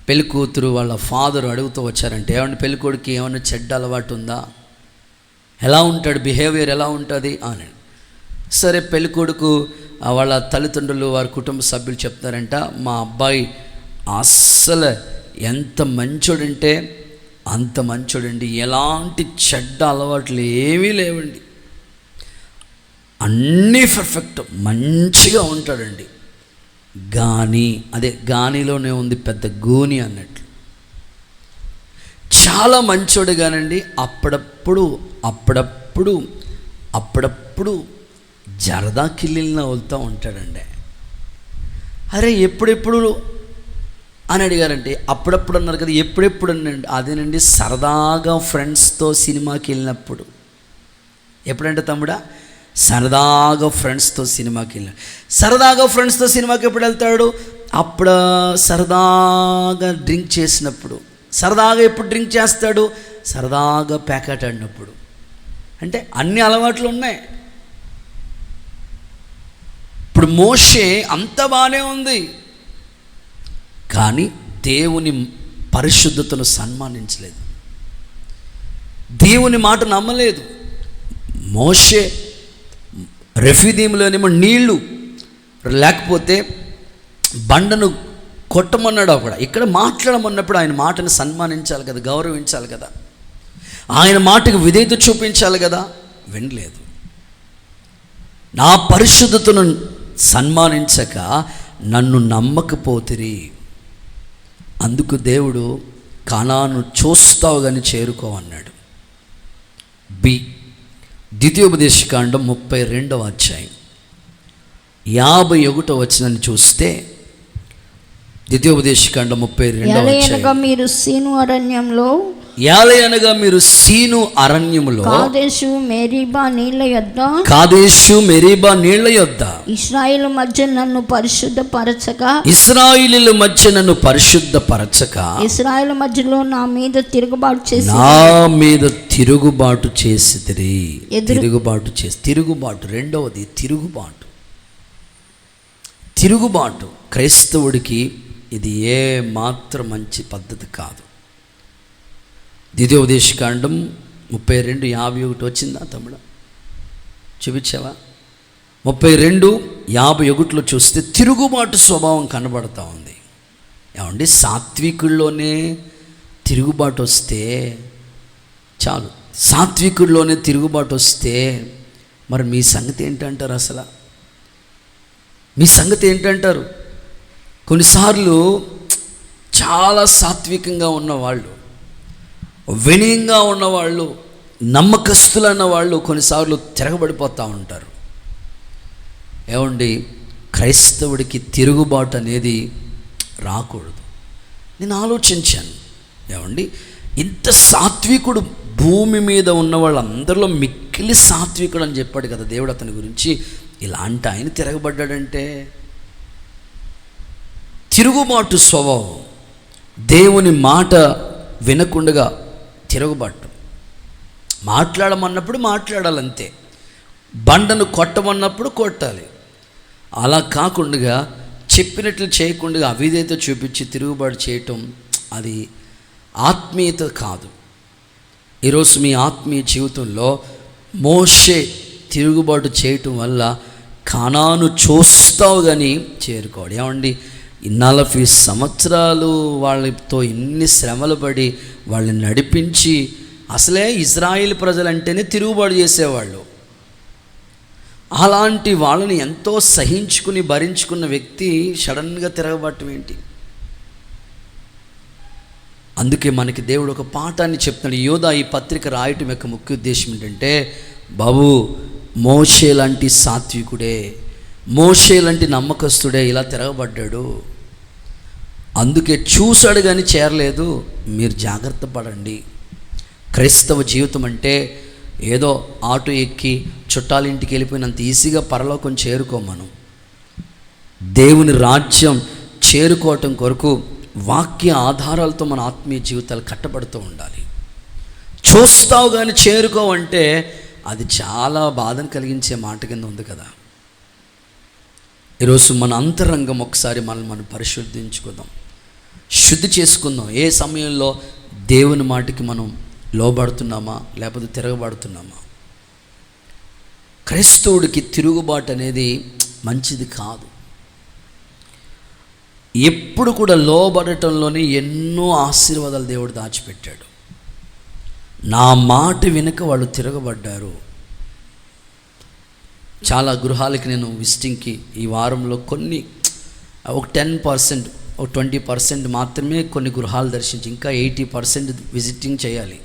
పెళ్లి కూతురు వాళ్ళ ఫాదర్ అడుగుతూ వచ్చారంటే, ఏమన్నా పెళ్లి కొడుకు ఏమన్నా చెడ్డ అలవాటు ఉందా, ఎలా ఉంటాడు, బిహేవియర్ ఎలా ఉంటుంది అని. సరే, పెళ్లి కొడుకు వాళ్ళ తల్లిదండ్రులు, వారి కుటుంబ సభ్యులు చెప్తారంట, మా అబ్బాయి అస్సలు ఎంత మంచోడంటే అంత మంచోడండి, ఎలాంటి చెడ్డ అలవాట్లు ఏమీ లేవండి, అన్నీ పర్ఫెక్ట్, మంచిగా ఉంటాడండి. గాని అదే గానిలోనే ఉంది పెద్ద గూని అన్నట్లు. చాలా మంచోడు కానండి, అప్పుడప్పుడు జరదా కిల్లిన వెళ్తూ ఉంటాడండి. అరే ఎప్పుడెప్పుడు అని అడిగారంటే, అప్పుడప్పుడు అన్నారు కదా, ఎప్పుడెప్పుడు అనండి, అదేనండి సరదాగా ఫ్రెండ్స్తో సినిమాకి వెళ్ళినప్పుడు. ఎప్పుడంటే తమ్ముడా, సరదాగా ఫ్రెండ్స్తో సినిమాకి వెళ్ళాడు. సరదాగా ఫ్రెండ్స్తో సినిమాకి ఎప్పుడు వెళ్తాడు? అప్పుడు సరదాగా డ్రింక్ చేసినప్పుడు. సరదాగా ఎప్పుడు డ్రింక్ చేస్తాడు? సరదాగా ప్యాకెట్ ఆడినప్పుడు. అంటే అన్ని అలవాట్లు ఉన్నాయి. ఇప్పుడు మోషే అంత బాగానే ఉంది, కానీ దేవుని పరిశుద్ధతను సన్మానించలేదు, దేవుని మాట నమ్మలేదు. మోషే రెఫీదీములోనేమో నీళ్లు లేకపోతే బండను కొట్టమన్నాడు. ఇక్కడ మాట్లాడమన్నప్పుడు ఆయన మాటను సన్మానించాలి కదా, గౌరవించాలి కదా, ఆయన మాటకు విధేయత చూపించాలి కదా. వినలేదు. నా పరిశుద్ధతను సన్మానించక నన్ను నమ్మకపోతిరి, అందుకు దేవుడు కానాను చూస్తావు కానీ చేరుకోవన్నాడు. ద్వితీయోపదేశకాండం 32వ అధ్యాయం 51వ వచనాన్ని చూస్తే, ద్వితీయోపదేశకాండం 32వ అధ్యాయం, మీరు సీను అరణ్యంలో యాలయనగా మీరు సీను అరణ్యములో కాదేశు మెరీబా నీళ్ల యొద్ద ఇశ్రాయేలు మధ్య నన్ను పరిశుద్ధపరచక ఇశ్రాయేలు మధ్యలో నా మీద తిరుగుబాటు చేసితిరి. తిరుగుబాటు రెండవది తిరుగుబాటు. క్రైస్తవుడికి ఇది ఏ మాత్రం మంచి పద్ధతి కాదు. ద్వితీయోపదేశకాండం 32:51 వచ్చిందా తమ్ముడు? చూపించావా? 32:51లో చూస్తే తిరుగుబాటు స్వభావం కనబడతా ఉంది. ఏమండి, సాత్వికుల్లోనే తిరుగుబాటు వస్తే చాలు, సాత్వికుల్లోనే తిరుగుబాటు వస్తే మరి మీ సంగతి ఏంటంటారు? అసలు మీ సంగతి ఏంటంటారు? కొన్నిసార్లు చాలా సాత్వికంగా ఉన్నవాళ్ళు, వినయంగా ఉన్నవాళ్ళు, నమ్మకస్తులన్న వాళ్ళు కొన్నిసార్లు తిరగబడిపోతూ ఉంటారు. ఏమండి, క్రైస్తవుడికి తిరుగుబాటు అనేది రాకూడదు. నేను ఆలోచించాను, ఏమండి ఇంత సాత్వికుడు భూమి మీద ఉన్న వాళ్ళందరిలో మిక్కిలి సాత్వికుడు అని చెప్పాడు కదా దేవుడు అతని గురించి. ఇలాంటి ఆయన తిరగబడ్డాడంటే తిరుగుబాటు స్వభావం, దేవుని మాట వినకుండా తిరుగుబాటు. మాట్లాడమన్నప్పుడు మాట్లాడాలంతే, బండను కొట్టమన్నప్పుడు కొట్టాలి. అలా కాకుండా చెప్పినట్లు చేయకుండా అవిధేయత చూపించి తిరుగుబాటు చేయటం అది ఆత్మీయత కాదు. ఈరోజు మీ ఆత్మీయ జీవితంలో మోషే తిరుగుబాటు చేయటం వల్ల కానాను చూస్తావు కానీ చేరుకోడు. ఏమండి, 40 సంవత్సరాలు వాళ్ళతో ఎన్ని శ్రమలు పడి వాళ్ళని నడిపించి, అసలే ఇజ్రాయిల్ ప్రజలంటేనే తిరుగుబాటు చేసేవాళ్ళు. అలాంటి వాళ్ళని ఎంతో సహించుకుని భరించుకున్న వ్యక్తి సడన్గా తిరగబట్టం ఏంటి? అందుకే మనకి దేవుడు ఒక పాఠాన్ని చెప్తున్నాడు. యోధా ఈ పత్రిక రాయటం యొక్క ముఖ్య ఉద్దేశం ఏంటంటే, బాబు మోషే లాంటి సాత్వికుడే, మోషే లాంటి నమ్మకస్తుడే ఇలా తిరగబడ్డాడు, అందుకే చూశాడు కానీ చేరలేదు. మీరు జాగ్రత్త పడండి. క్రైస్తవ జీవితం అంటే ఏదో ఆటో ఎక్కి చుట్టాలింటికి వెళ్ళిపోయినంత ఈజీగా పరలోకం చేరుకోమను. దేవుని రాజ్యం చేరుకోవటం కొరకు వాక్య ఆధారాలతో మన ఆత్మీయ జీవితాలు కట్టబడుతూ ఉండాలి. చూస్తావు కానీ చేరుకోవంటే అది చాలా బాధను కలిగించే మాట కింద ఉంది కదా. ఈరోజు మన అంతరంగం ఒకసారి మనం పరిశుద్ధించుకుందాం, శుద్ధి చేసుకుందాం. ఏ సమయంలో దేవుని మాటకి మనం లోబడుతున్నామా లేకపోతే తిరగబడుతున్నామా? క్రైస్తవుడికి తిరుగుబాటు అనేది మంచిది కాదు. ఎప్పుడు కూడా లోబడటంలోనే ఎన్నో ఆశీర్వాదాలు దేవుడు దాచిపెట్టాడు. నా మాట వెనుక వాళ్ళు తిరగబడ్డారు. చాలా గృహాలకి నేను విజిటింగ్కి ఈ వారంలో ఒక 10% ఒక 20% మాత్రమే కొన్ని గృహాలు దర్శించి, ఇంకా 80% విజిటింగ్ చేయాలి.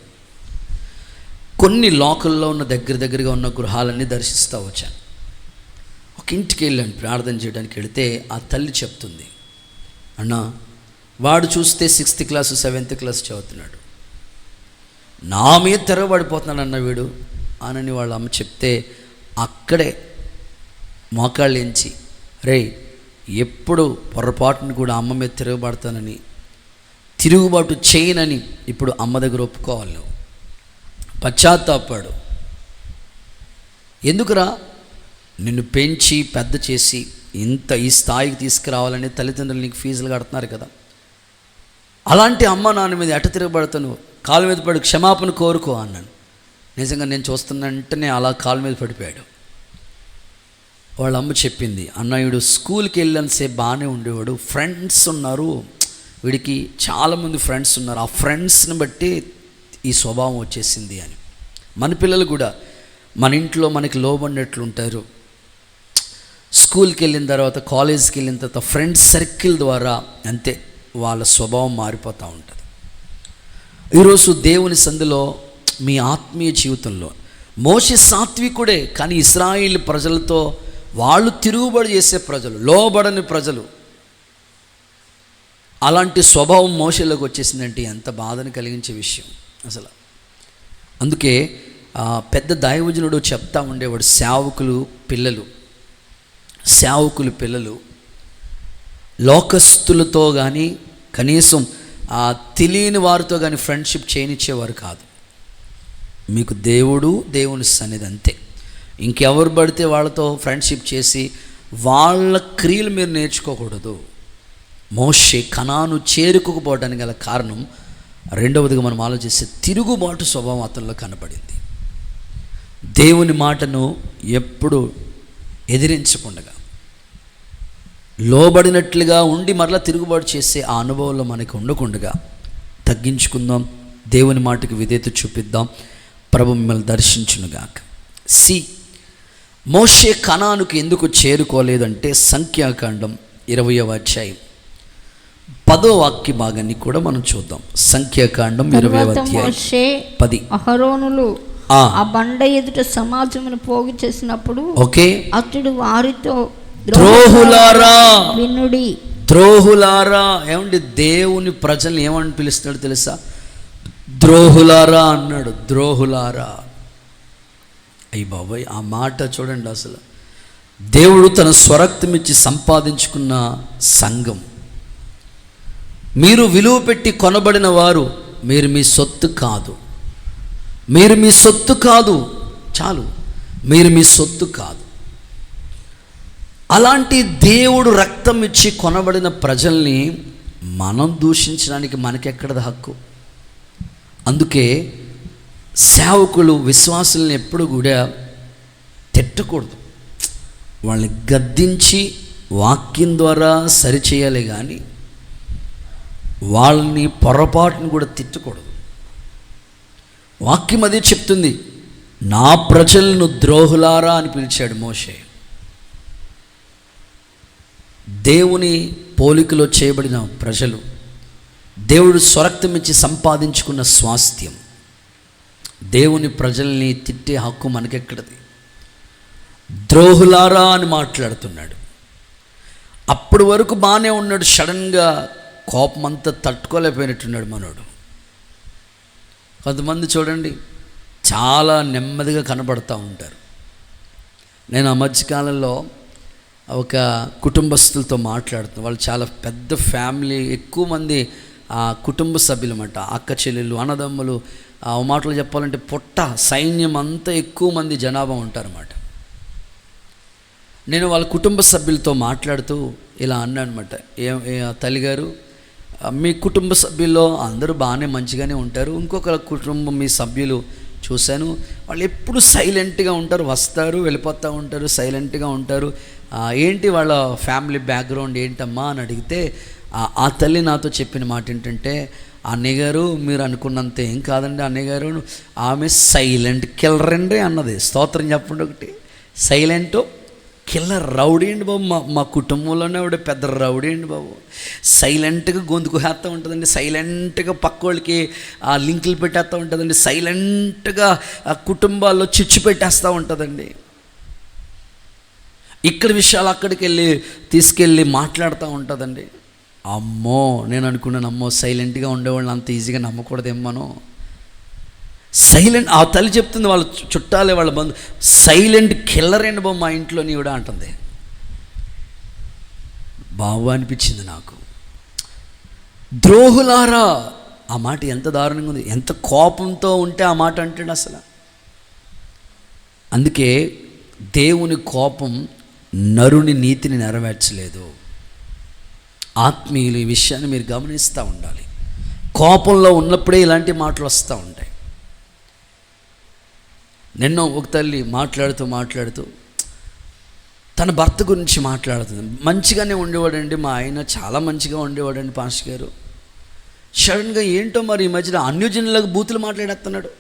కొన్ని లోకల్లో ఉన్న దగ్గరగా ఉన్న గృహాలన్నీ దర్శిస్తూ వచ్చాను. ఒక ఇంటికి వెళ్ళాను ప్రార్థన చేయడానికి. వెళితే ఆ తల్లి చెప్తుంది, అన్నా వాడు చూస్తే 6th క్లాస్ 7th క్లాస్ చదువుతున్నాడు, నా మీద తిరగబడిపోతున్నాడు అన్న వీడు అని వాళ్ళ అమ్మ చెప్తే, అక్కడే మోకాళ్ళు ఎంచి, రే ఎప్పుడు పొరపాటును కూడా అమ్మ మీద తిరగబడతానని, తిరుగుబాటు చేయనని ఇప్పుడు అమ్మ దగ్గర ఒప్పుకోవాలి, నువ్వు పశ్చాత్తాపడు. ఎందుకురా, నిన్ను పెంచి పెద్ద చేసి ఈ స్థాయికి తీసుకురావాలని తల్లిదండ్రులు నీకు ఫీజులు కడుతున్నారు కదా, అలాంటి అమ్మ నాన్న మీద ఎట తిరగబడతాను, కాలు మీద పడి క్షమాపణ కోరుకో అన్నాను. నిజంగా నేను చూస్తున్న వెంటనే అలా కాలు మీద పడిపోయాడు. వాళ్ళ అమ్మ చెప్పింది, అన్నయ్యుడు స్కూల్కి వెళ్ళినంతసేపు బాగానే ఉండేవాడు, ఫ్రెండ్స్ ఉన్నారు, వీడికి చాలామంది ఫ్రెండ్స్ ఉన్నారు, ఆ ఫ్రెండ్స్ని బట్టి ఈ స్వభావం వచ్చేసింది అని. మన పిల్లలు కూడా మన ఇంట్లో మనకి లోబడినట్లు ఉంటారు, స్కూల్కి వెళ్ళిన తర్వాత కాలేజ్కి వెళ్ళిన తర్వాత ఫ్రెండ్స్ సర్కిల్ ద్వారా అంతే వాళ్ళ స్వభావం మారిపోతూ ఉంటుంది. ఈరోజు దేవుని సందులో మీ ఆత్మీయ జీవితంలో మోషే సాత్వికుడే, కానీ ఇశ్రాయేలు ప్రజలతో వాళ్ళు తిరుగుబడి చేసే ప్రజలు, లోబడని ప్రజలు, అలాంటి స్వభావం మోషేలోకి వచ్చేసిందంటే ఎంత బాధను కలిగించే విషయం అసలు. అందుకే పెద్ద దైవజనుడు చెప్తా ఉండేవాడు, సేవకులు పిల్లలు లోకస్తులతో కానీ కనీసం తెలియని వారితో కానీ ఫ్రెండ్షిప్ చేయనిచ్చేవారు కాదు. మీకు దేవుని సన్నిధి అంతే, ఇంకెవరు పడితే వాళ్ళతో ఫ్రెండ్షిప్ చేసి వాళ్ళ క్రియలు మీరు నేర్చుకోకూడదు. మోషే కనాను చేరుకోకపోవడానికి గల కారణం, రెండవదిగా మనం ఆలోచిస్తే తిరుగుబాటు స్వభావం అతనిలో కనబడింది. దేవుని మాటను ఎప్పుడు ఎదిరించకుండా లోబడినట్లుగా ఉండి మరలా తిరుగుబాటు చేసే ఆ అనుభవంలో మనకి ఉండకుండా తగ్గించుకుందాం, దేవుని మాటకి విధేయత చూపిద్దాం. ప్రభు మిమ్మల్ని దర్శించునుగాక. మోషే కనానుకు ఎందుకు చేరుకోలేదంటే సంఖ్యాకాండం 20వ అధ్యాయం 10వ వాక్య భాగాన్ని కూడా మనం చూద్దాం. సంఖ్యాకాండం 20వ అధ్యాయం 10. అహరోనులు ఆ బండ ఎదుట సమాజమును పోగు చేసినప్పుడు అతడు వారితో, ద్రోహులారా వినుడి. ద్రోహులారా ఏమండి, దేవుని ప్రజల్ని ఏమని పిలుస్తున్నాడు తెలుసా? ద్రోహులారా అన్నాడు. ద్రోహులారా, అయ్యి బాబాయ్, ఆ మాట చూడండి. అసలు దేవుడు తన స్వరక్తం ఇచ్చి సంపాదించుకున్న సంఘం, మీరు విలువ పెట్టి కొనబడిన వారు, మీరు మీ సొత్తు కాదు, మీరు మీ సొత్తు కాదు, చాలు, మీరు మీ సొత్తు కాదు. అలాంటి దేవుడు రక్తం ఇచ్చి కొనబడిన ప్రజల్ని మనం దూషించడానికి మనకెక్కడది హక్కు? అందుకే సేవకులు విశ్వాసుల్ని ఎప్పుడు కూడా తిట్టకూడదు, వాళ్ళని గద్దించి వాక్యం ద్వారా సరిచేయాలి, కానీ వాళ్ళని పొరపాటును కూడా తిట్టకూడదు. వాక్యం అదే చెప్తుంది, నా ప్రజలను ద్రోహులారా అని పిలిచాడు మోషే. దేవుని పోలికలో చేయబడిన ప్రజలు, దేవుడు స్వరక్తం ఇచ్చి సంపాదించుకున్న స్వాస్థ్యం, దేవుని ప్రజల్ని తిట్టే హక్కు మనకెక్కడది? ద్రోహులారా అని మాట్లాడుతున్నాడు. అప్పటి వరకు బాగానే ఉన్నాడు, సడన్గా కోపమంతా తట్టుకోలేకపోయినట్టున్నాడు మనోడు. కొంతమంది చూడండి చాలా నెమ్మదిగా కనబడుతూ ఉంటారు. నేను ఆ మధ్యకాలంలో ఒక కుటుంబస్తులతో మాట్లాడుతున్నాను. వాళ్ళు చాలా పెద్ద ఫ్యామిలీ, ఎక్కువ మంది కుటుంబ సభ్యులు అన్నమాట, అక్క చెల్లెళ్ళు, అన్నదమ్ములు, ఆ మాటలు చెప్పాలంటే పొట్ట సైన్యం అంతా ఎక్కువ మంది జనాభా ఉంటారన్నమాట. నేను వాళ్ళ కుటుంబ సభ్యులతో మాట్లాడుతూ ఇలా అన్నాను అనమాట, తల్లిగారు, మీ కుటుంబ సభ్యుల్లో అందరూ బాగానే మంచిగానే ఉంటారు, ఇంకొక కుటుంబం మీ సభ్యులు చూశాను, వాళ్ళు ఎప్పుడు సైలెంట్గా ఉంటారు, వస్తారు వెళ్ళిపోతూ ఉంటారు, సైలెంట్గా ఉంటారు, ఏంటి వాళ్ళ ఫ్యామిలీ బ్యాక్గ్రౌండ్ ఏంటమ్మా అని అడిగితే ఆ తల్లి నాతో చెప్పిన మాట ఏంటంటే, అన్నయ్య గారు మీరు అనుకున్నంత ఏం కాదండి అన్నయ్య గారు, ఆమె సైలెంట్ కిల్లర్ అండి అన్నది. స్తోత్రం చెప్పండి. ఒకటి సైలెంటు కిల్లర్ రౌడీ అండి బాబు. మా కుటుంబంలోనే ఆవిడ పెద్ద రౌడీ అండి బాబు. సైలెంట్గా గొంతుకు వేస్తూ ఉంటుందండి, సైలెంట్గా పక్క వాళ్ళకి ఆ లింకులు పెట్టేస్తూ ఉంటుందండి, సైలెంట్గా ఆ కుటుంబాల్లో చిచ్చు పెట్టేస్తూ ఉంటుందండి. ఇక్కడ విషయాలు అక్కడికి తీసుకెళ్ళి మాట్లాడుతూ ఉంటుందండి. అమ్మో, నేను అనుకున్నాను, అమ్మో సైలెంట్గా ఉండేవాళ్ళని అంత ఈజీగా నమ్మకూడదేమో. సైలెంట్, ఆ తల్లి చెప్తుంది, వాళ్ళ చుట్టాలే, వాళ్ళ బంధు, సైలెంట్ కిల్లర్ అండి బాబు మా ఇంట్లో కూడా అంటుంది. బాబు అనిపించింది నాకు. ద్రోహులారా, ఆ మాట ఎంత దారుణంగా ఉంది, ఎంత కోపంతో ఉంటే ఆ మాట అంటాడు అసలు. అందుకే దేవుని కోపం నరుని నీతిని నెరవేర్చలేదు. ఆత్మీయులు ఈ విషయాన్ని మీరు గమనిస్తూ ఉండాలి. కోపంలో ఉన్నప్పుడే ఇలాంటి మాటలు వస్తూ ఉంటాయి. నిన్న ఒక తల్లి మాట్లాడుతూ తన భర్త గురించి మాట్లాడుతుంది. మంచిగానే ఉండేవాడండి మా ఆయన, చాలా మంచిగా ఉండేవాడండి పాస్టర్ గారు. సడన్గా ఏంటో మరి ఈ మధ్యన అన్యజనులకు బూతులు మాట్లాడేస్తున్నాడు.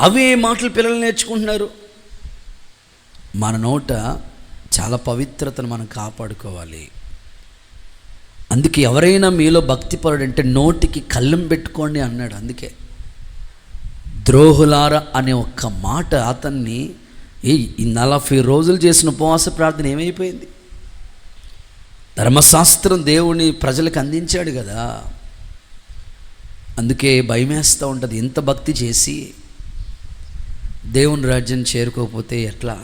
అవే మాటలు పిల్లలు నేర్చుకుంటున్నారు. మన నోట చాలా పవిత్రతను మనం కాపాడుకోవాలి. అందుకే ఎవరైనా మీలో భక్తిపరుడు అంటే నోటికి కళ్ళెం పెట్టుకోండి అన్నాడు. అందుకే ద్రోహులార అనే ఒక్క మాట అతన్ని ఈ 40 రోజులు చేసిన ఉపవాస ప్రార్థన ఏమైపోయింది? ధర్మశాస్త్రం దేవుని ప్రజలకు అందించాడు కదా. అందుకే భయమేస్తూ ఉంటుంది, ఎంత భక్తి చేసి దేవుని రాజ్యం చేరుకోకపోతే ఎట్లా.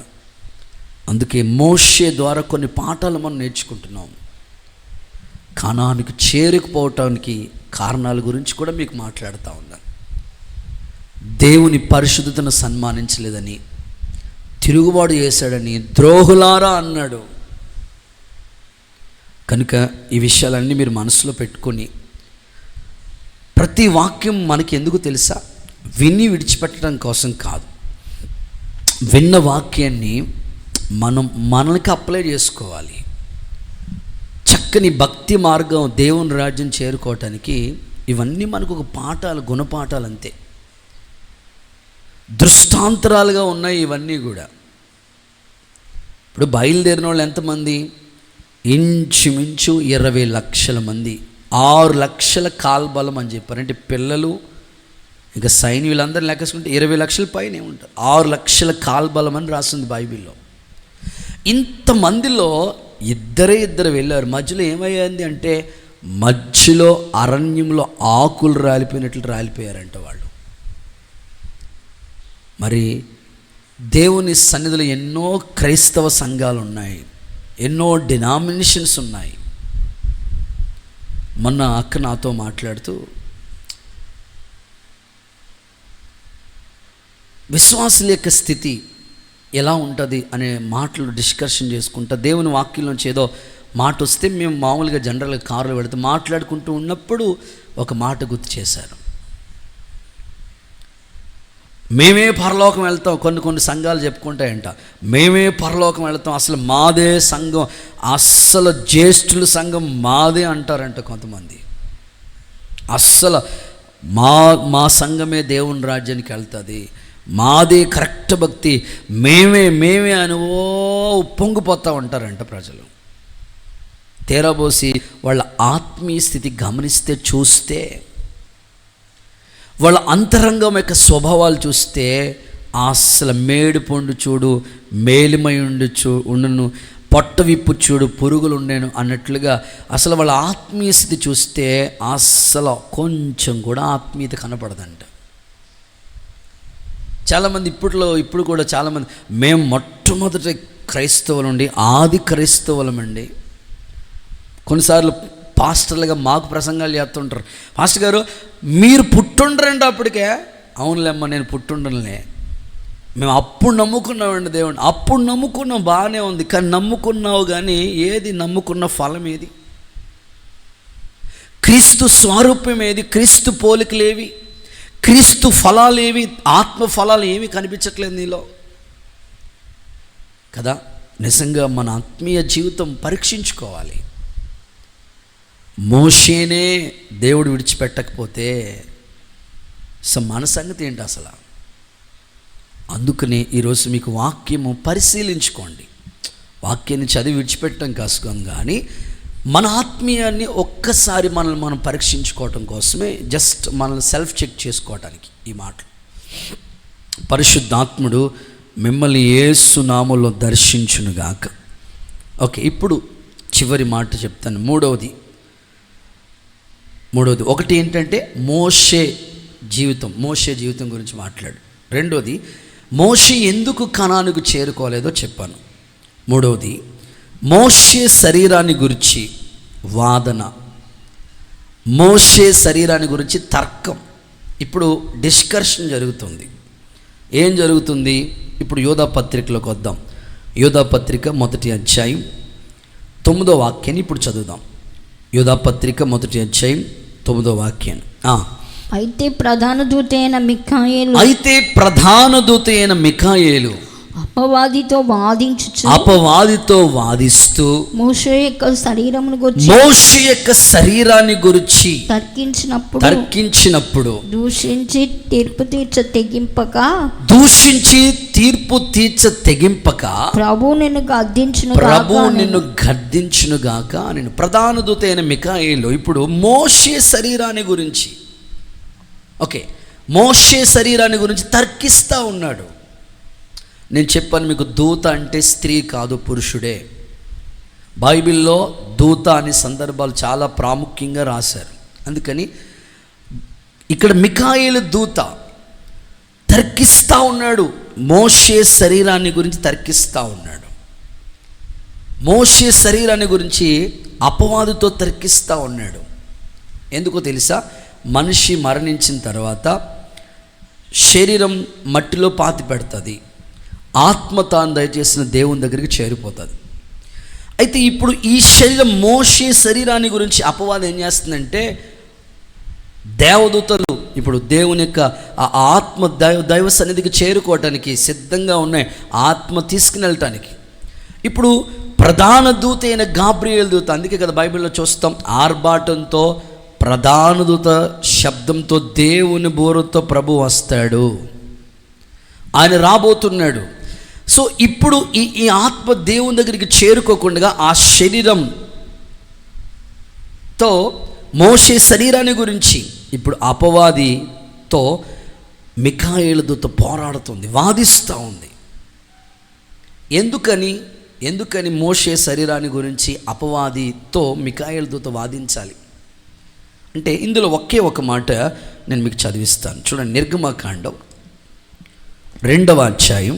అందుకే మోషే ద్వారా కొన్ని పాఠాలు మనం నేర్చుకుంటున్నాం. కానానికి చేరుకుపోవటానికి కారణాల గురించి కూడా మీకు మాట్లాడుతూ ఉన్నాను. దేవుని పరిశుద్ధతను సన్మానించలేదని, తిరుగుబాటు చేశాడని, ద్రోహులారా అన్నాడు. కనుక ఈ విషయాలన్నీ మీరు మనసులో పెట్టుకొని, ప్రతి వాక్యం మనకి ఎందుకు తెలుసా? విని విడిచిపెట్టడం కోసం కాదు. విన్న వాక్యాన్ని మనకి అప్లై చేసుకోవాలి. చక్కని భక్తి మార్గం దేవుని రాజ్యం చేరుకోవటానికి ఇవన్నీ మనకు ఒక పాఠాలు, గుణపాఠాలు అంతే. దృష్టాంతరాలుగా ఉన్నాయి ఇవన్నీ కూడా. ఇప్పుడు బయలుదేరిన వాళ్ళు ఎంతమంది? ఇంచుమించు 20 లక్షల మంది. 6 లక్షల కాల్బలం అని చెప్పారు. అంటే పిల్లలు ఇంకా సైన్యులందరూ లెక్కేసుకుంటే 20 లక్షల పైనే ఉంటారు. 6 లక్షల కాల్బలం అని రాస్తుంది బైబిల్లో. ఇంతమందిలో ఇద్దరు వెళ్ళారు. మధ్యలో ఏమయ్యింది అంటే, మధ్యలో అరణ్యంలో ఆకులు రాలిపోయినట్లు రాలిపోయారంట వాళ్ళు. మరి దేవుని సన్నిధిలో ఎన్నో క్రైస్తవ సంఘాలు ఉన్నాయి, ఎన్నో డినామినేషన్స్ ఉన్నాయి. మొన్న అక్క నాతో మాట్లాడుతూ విశ్వాసుల యొక్క స్థితి ఎలా ఉంటుంది అనే మాటలు డిస్కషన్ చేసుకుంటా, దేవుని వాక్యంలోంచి ఏదో మాట వస్తే మేము మామూలుగా జనరల్గా కారులో పెడితే మాట్లాడుకుంటూ ఉన్నప్పుడు ఒక మాట గుర్తు చేశారు. మేమే పరలోకం వెళ్తాం. కొన్ని సంఘాలు చెప్పుకుంటాయంట, మేమే పరలోకం వెళ్తాం, అసలు మాదే సంఘం, అస్సలు జ్యేష్ఠుల సంఘం మాదే అంటారంట కొంతమంది. అస్సలు మా సంఘమే దేవుని రాజ్యానికి వెళ్తుంది, మాదే కరెక్ట్ భక్తి, మేమే అని పొంగిపోతూ ఉంటారంట ప్రజలు. తీరబోసి వాళ్ళ ఆత్మీయ స్థితి గమనిస్తే, చూస్తే, వాళ్ళ అంతరంగం యొక్క స్వభావాలు చూస్తే, అసలు మేడి పండు చూడు మేలిమై ఉండును, పొట్ట విప్పు చూడు పురుగులు ఉండేను అన్నట్లుగా అసలు వాళ్ళ ఆత్మీయ స్థితి చూస్తే అస్సలు కొంచెం కూడా ఆత్మీయత కనపడదంట. చాలామంది ఇప్పుడు కూడా చాలామంది మేము మొట్టమొదటి క్రైస్తవులండి, ఆది క్రైస్తవులమండి. కొన్నిసార్లు పాస్టర్లుగా మాకు ప్రసంగాలు చేస్తుంటారు, పాస్టర్ గారు మీరు పుట్టుండరండి అప్పటికే. అవునులేమ్మ, నేను పుట్టుండలే, మేము అప్పుడు నమ్ముకున్నామండి దేవుడిని, అప్పుడు నమ్ముకున్నాం, బాగానే ఉంది. కానీ నమ్ముకున్నావు కానీ ఏది నమ్ముకున్న ఫలం ఏది? క్రీస్తు స్వరూపం ఏది? క్రీస్తు పోలికలేవి? క్రీస్తు ఫలాలు ఏవి? ఆత్మ ఫలాలు ఏమి కనిపించట్లేదు నీలో కదా. నిజంగా మన ఆత్మీయ జీవితం పరీక్షించుకోవాలి. మోషేనే దేవుడు విడిచిపెట్టకపోతే మన సంగతి ఏంటి అసలు? అందుకనే ఈరోజు మీకు వాక్యము పరిశీలించుకోండి. వాక్యాన్ని చదివి విడిచిపెట్టడం కాసుకోం, కానీ మన ఆత్మీయాన్ని ఒక్కసారి మనల్ని మనం పరీక్షించుకోవటం కోసమే, జస్ట్ మనల్ని సెల్ఫ్ చెక్ చేసుకోవటానికి ఈ మాటలు. పరిశుద్ధాత్ముడు మిమ్మల్ని యేసు నామములో దర్శించునుగాక. ఓకే, ఇప్పుడు చివరి మాట చెప్తాను. మూడవది ఒకటి ఏంటంటే మోషే జీవితం గురించి మాట్లాడు. రెండోది మోషే ఎందుకు కనానుకు చేరుకోలేదో చెప్పాను. మూడవది మోషే శరీరాన్ని గురించి వాదన, మోషే శరీరాన్ని గురించి తర్కం. ఇప్పుడు డిస్కషన్ జరుగుతుంది. ఏం జరుగుతుంది? ఇప్పుడు యోధా పత్రికలోకి వద్దాం. యోధా పత్రిక 1వ అధ్యాయం 9వ వాక్యాన్ని ఇప్పుడు చదువుదాం. యోధా పత్రిక 1వ అధ్యాయం 9వ వాక్యాన్ని. అయితే ప్రధాన దూత అయిన మిఖాయేలు అపవాదితో వాదిస్తూ మోషే యొక్క శరీరాన్ని గురించి తర్కించినప్పుడు దూషించి తీర్పు తీర్చ తెగింపక ప్రభు నిన్ను గద్దించునుగాక. నేను ప్రధాన దూత అయిన మిఖాయేలు ఇప్పుడు మోషే శరీరాన్ని గురించి మోషే శరీరాన్ని గురించి తర్కిస్తూ ఉన్నాడు. నేను చెప్పాను మీకు, దూత అంటే స్త్రీ కాదు, పురుషుడే. బైబిల్లో దూత అనే సందర్భాలు చాలా ప్రాముఖ్యంగా రాశారు. అందుకని ఇక్కడ మిఖాయేలు దూత తర్కిస్తూ ఉన్నాడు. మోషే శరీరాన్ని గురించి తర్కిస్తూ ఉన్నాడు. మోషే శరీరాన్ని గురించి అపవాదుతో తర్కిస్తూ ఉన్నాడు. ఎందుకో తెలుసా? మనిషి మరణించిన తర్వాత శరీరం మట్టిలో పాతి పెడుతుంది, ఆత్మ తాను దయచేసిన దేవుని దగ్గరికి చేరిపోతుంది. అయితే ఇప్పుడు ఈ శరీరం, మోషే శరీరాన్ని గురించి అపవాదం ఏం చేస్తుందంటే, దేవదూతలు ఇప్పుడు దేవుని యొక్క ఆత్మ దైవ సన్నిధికి చేరుకోవటానికి సిద్ధంగా ఉన్నాయి, ఆత్మ తీసుకుని వెళ్ళటానికి. ఇప్పుడు ప్రధాన దూత అయిన గాబ్రియేలు దూత, అందుకే కదా బైబిల్లో చూస్తాం, ఆర్భాటంతో ప్రధాన దూత శబ్దంతో దేవుని బోరుతో ప్రభు వస్తాడు, ఆయన రాబోతున్నాడు. సో ఇప్పుడు ఈ ఆత్మ దేవుని దగ్గరికి చేరుకోకుండా ఆ శరీరంతో, మోషే శరీరాన్ని గురించి ఇప్పుడు అపవాదితో మిఖాయేలు దూత పోరాడుతుంది, వాదిస్తూ ఉంది. ఎందుకని మోషే శరీరాన్ని గురించి అపవాదితో మిఖాయేలు దూత వాదించాలి అంటే, ఇందులో ఒకే ఒక మాట నేను మీకు చదివిస్తాను. చూడండి, నిర్గమకాండం 2వ అధ్యాయం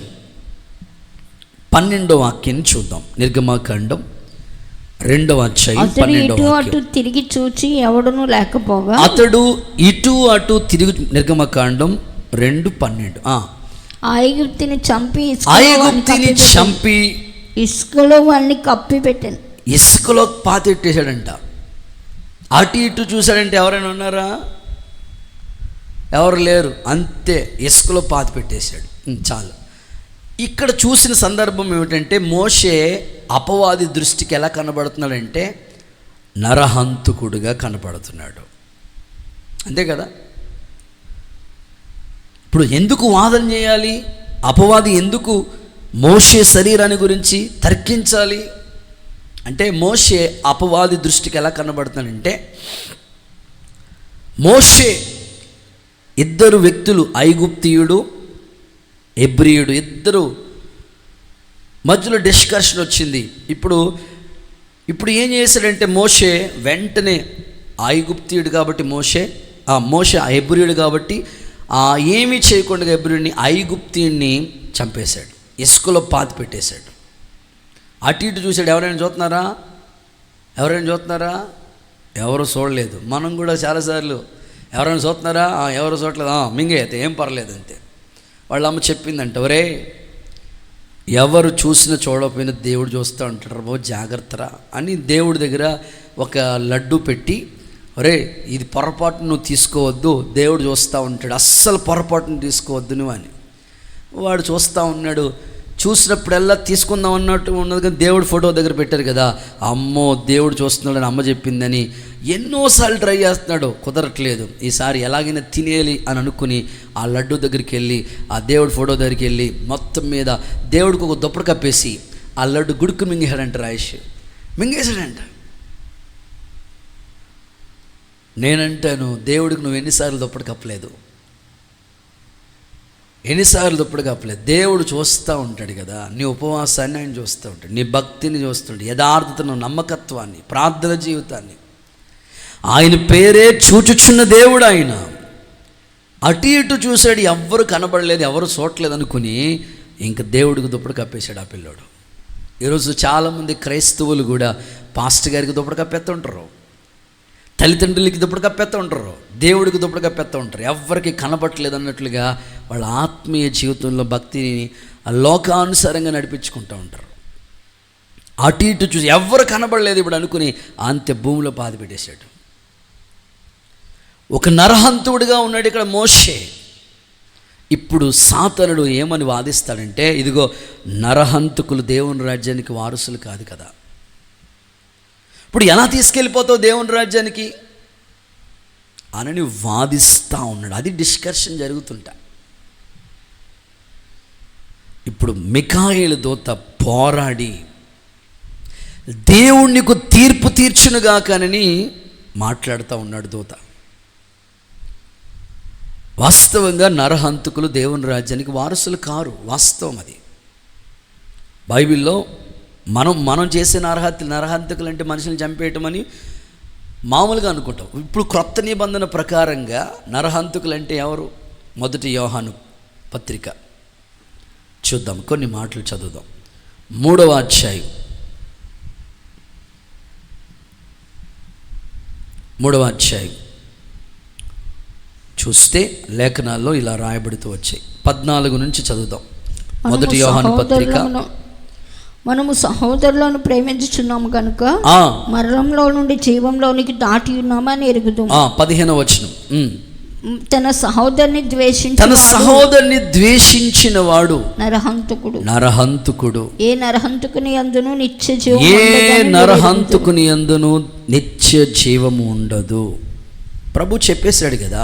12వ వాక్యాన్ని చూద్దాం. నిర్గమకాండం 2వ అధ్యాయం 12వ వాక్యం. తిరిగి చూచి ఎవడును లేకపోగా అతడు ఇటు అటు తిరిగి, నిర్గమకాండం 2:12. ఐగుప్తిని చంపి ఇసుకలో వాడిని కప్పి పెట్టాను. ఇసుకలో పాతెట్టేశాడంట. అటు ఇటు చూశాడంటే ఎవరైనా ఉన్నారా? ఎవరు లేరు. అంతే, ఇసుకలో పాతి పెట్టేశాడు. చాలు. ఇక్కడ చూసిన సందర్భం ఏమిటంటే, మోషే అపవాది దృష్టికి ఎలా కనబడుతున్నాడంటే నరహంతకుడుగా కనబడుతున్నాడు. అంతే కదా? ఇప్పుడు ఎందుకు వాదన చేయాలి? అపవాది ఎందుకు మోషే శరీరాన్ని గురించి తర్కించాలి అంటే, మోషే అపవాది దృష్టికి ఎలా కనబడుతున్నాడంటే, మోషే ఇద్దరు వ్యక్తులు, ఐగుప్తీయుడు ఎబ్రియుడు, ఇద్దరు మధ్యలో డిస్కషన్ వచ్చింది. ఇప్పుడు ఏం చేశాడంటే, మోషే వెంటనే ఐగుప్తీయుడు కాబట్టి మోషే ఎబ్రియుడు కాబట్టి ఏమీ చేయకుండా ఎబ్రియుడిని, ఐగుప్తీయుడిని చంపేశాడు, ఇసుకలో పాతి పెట్టేశాడు. అటు ఇటు చూశాడు. ఎవరైనా చూస్తున్నారా? ఎవరు చూడలేదు. మనం కూడా చాలాసార్లు ఎవరైనా చూస్తున్నారా? ఎవరు చూడలేదు, మింగే అయితే ఏం పర్లేదు అంతే. వాళ్ళ అమ్మ చెప్పిందంట, ఒరే ఎవరు చూసినా చూడకపోయినా దేవుడు చూస్తూ ఉంటాడు, బాబు జాగ్రత్తరా అని దేవుడి దగ్గర ఒక లడ్డు పెట్టి, ఒరే ఇది పొరపాటు నువ్వు తీసుకోవద్దు, దేవుడు చూస్తూ ఉంటాడు, అస్సలు పొరపాటును తీసుకోవద్దు నువ్వు అని. వాడు చూస్తూ ఉన్నాడు. చూసినప్పుడల్లా తీసుకుందాం అన్నట్టు ఉన్నది, కానీ దేవుడు ఫోటో దగ్గర పెట్టారు కదా, అమ్మో దేవుడు చూస్తున్నాడని అమ్మ చెప్పిందని ఎన్నోసార్లు ట్రై చేస్తున్నాడు, కుదరట్లేదు. ఈసారి ఎలాగైనా తినేయాలి అని అనుకుని ఆ లడ్డు దగ్గరికి వెళ్ళి ఆ దేవుడి ఫోటో దగ్గరికి వెళ్ళి మొత్తం మీద దేవుడికి ఒక దుప్పటి కప్పేసి ఆ లడ్డు గుడుకు మింగేశాడంట. రాయేష్ మింగేశాడంట. నేనంటాను, దేవుడికి నువ్వు ఎన్నిసార్లు దుప్పటి కప్పలేదు, ఎన్నిసార్లు దుప్పటి కప్పలేదు. దేవుడు చూస్తూ ఉంటాడు కదా, నీ ఉపవాసాన్ని ఆయన చూస్తూ ఉంటాడు, నీ భక్తిని చూస్తుంటాడు, యథార్థతను, నమ్మకత్వాన్ని, ప్రార్థన జీవితాన్ని. ఆయన పేరే చూచుచున్న దేవుడు ఆయన. అటు ఇటు చూశాడు, ఎవ్వరు కనబడలేదు, ఎవరు చూడలేదు అనుకుని ఇంక దేవుడికి దుప్పటి కప్పేశాడు ఆ పిల్లోడు. ఈరోజు చాలామంది క్రైస్తవులు కూడా పాస్టర్ గారికి దుప్పటి కప్పేస్తూ ఉంటారు, తల్లిదండ్రులకి దుప్పటి కప్పేస్తూ ఉంటారు, దేవుడికి దుప్పటి కప్పేస్తూ ఉంటారు. ఎవరికి కనబట్టలేదు అన్నట్లుగా వాళ్ళ ఆత్మీయ జీవితంలో భక్తిని లోకానుసారంగా నడిపించుకుంటూ ఉంటారు. అటు ఇటు చూసి ఎవరు కనబడలేదు ఇప్పుడు అనుకుని అంత్య భూమిలో పాతి పెట్టేశాడు. ఒక నరహంతుడిగా ఉన్నాడు ఇక్కడ మోషే. ఇప్పుడు సాతానుడు ఏమని వాదిస్తాడంటే, ఇదిగో నరహంతుకులు దేవుని రాజ్యానికి వారసులు కాదు కదా, ఇప్పుడు ఎలా తీసుకెళ్ళిపోతావు దేవుని రాజ్యానికి అని వాదిస్తూ ఉన్నాడు. అది డిస్కషన్ జరుగుతుంటా. ఇప్పుడు మిఖాయేలు దూత పోరాడి దేవుడు నీకు తీర్పు తీర్చునుగా కానని మాట్లాడుతూ ఉన్నాడు దూత. వాస్తవంగా నరహంతకులు దేవుని రాజ్యానికి వారసులు కారు, వాస్తవం అది. బైబిల్లో మనం చేసే నరహంతకులు అంటే మనుషులను చంపేయటం అని మామూలుగా అనుకుంటాం. ఇప్పుడు క్రొత్త నిబంధన ప్రకారంగా నరహంతకులు అంటే ఎవరు? మొదటి యోహాను పత్రిక చూద్దాం, కొన్ని మాటలు చదువుదాం. 3వ అధ్యాయం 3వ అధ్యాయం చూస్తే లేఖనాల్లో ఇలా రాయబడుతూ వచ్చాయి. 14 నుంచి చదువుదాం. మొదటి యోహాను పత్రిక. మనము సహోదరులను ప్రేమించుచున్నాము కనుక మరణంలో నుండి జీవంలోనికి దాటి ఉన్నామని ఎరుగుదాం. 15వ వచనం. తన సహోదరుని ద్వేషించిన వాడు నరహంతుకుడు. ఏ నరహంతుకుని యందును నిత్య జీవము ఉండదు. ప్రభు చెప్పేశాడు కదా,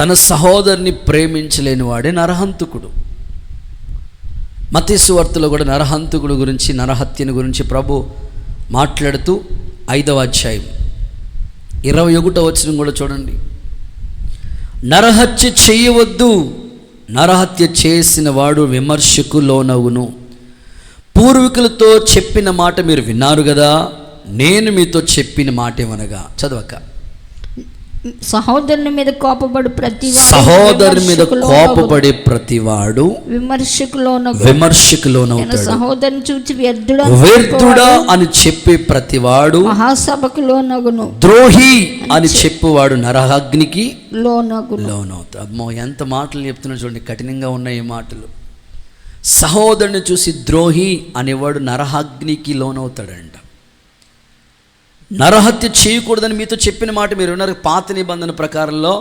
తన సహోదరుని ప్రేమించలేని వాడే నరహంతుకుడు. మత్తయి సువార్తలో కూడా నరహంతుకుడు గురించి, నరహత్యను గురించి ప్రభు మాట్లాడుతూ 5వ అధ్యాయం 21వ వచనం కూడా చూడండి. నరహత్య చేయవద్దు, నరహత్య చేసిన వాడు విమర్శకు లోనవును. పూర్వీకులతో చెప్పిన మాట మీరు విన్నారు కదా, నేను మీతో చెప్పిన మాట ఏమనగా, చదవక, సహోదరుని మీద కోపపడి ప్రతివాడు విమర్శకులోనవుతాడు. సహోదరుని చూచి వ్యర్థుడా అని చెప్పే ప్రతివాడు మహాసభకు లోనగును. ద్రోహి అని చెప్పువాడు నరహాగ్నికి లోనవుతాడు. అమ్మో, ఎంత మాటలు చెప్తున్నాడు చూడండి, కఠినంగా ఉన్నాయి ఈ మాటలు. సహోదరుని చూసి ద్రోహి అనేవాడు నరహాగ్నికి లోనవుతాడంట. నరహత్య చేయకూడదని మీతో చెప్పిన మాట మీరు విన్నారు. పాత నిబంధన ప్రకారంలో,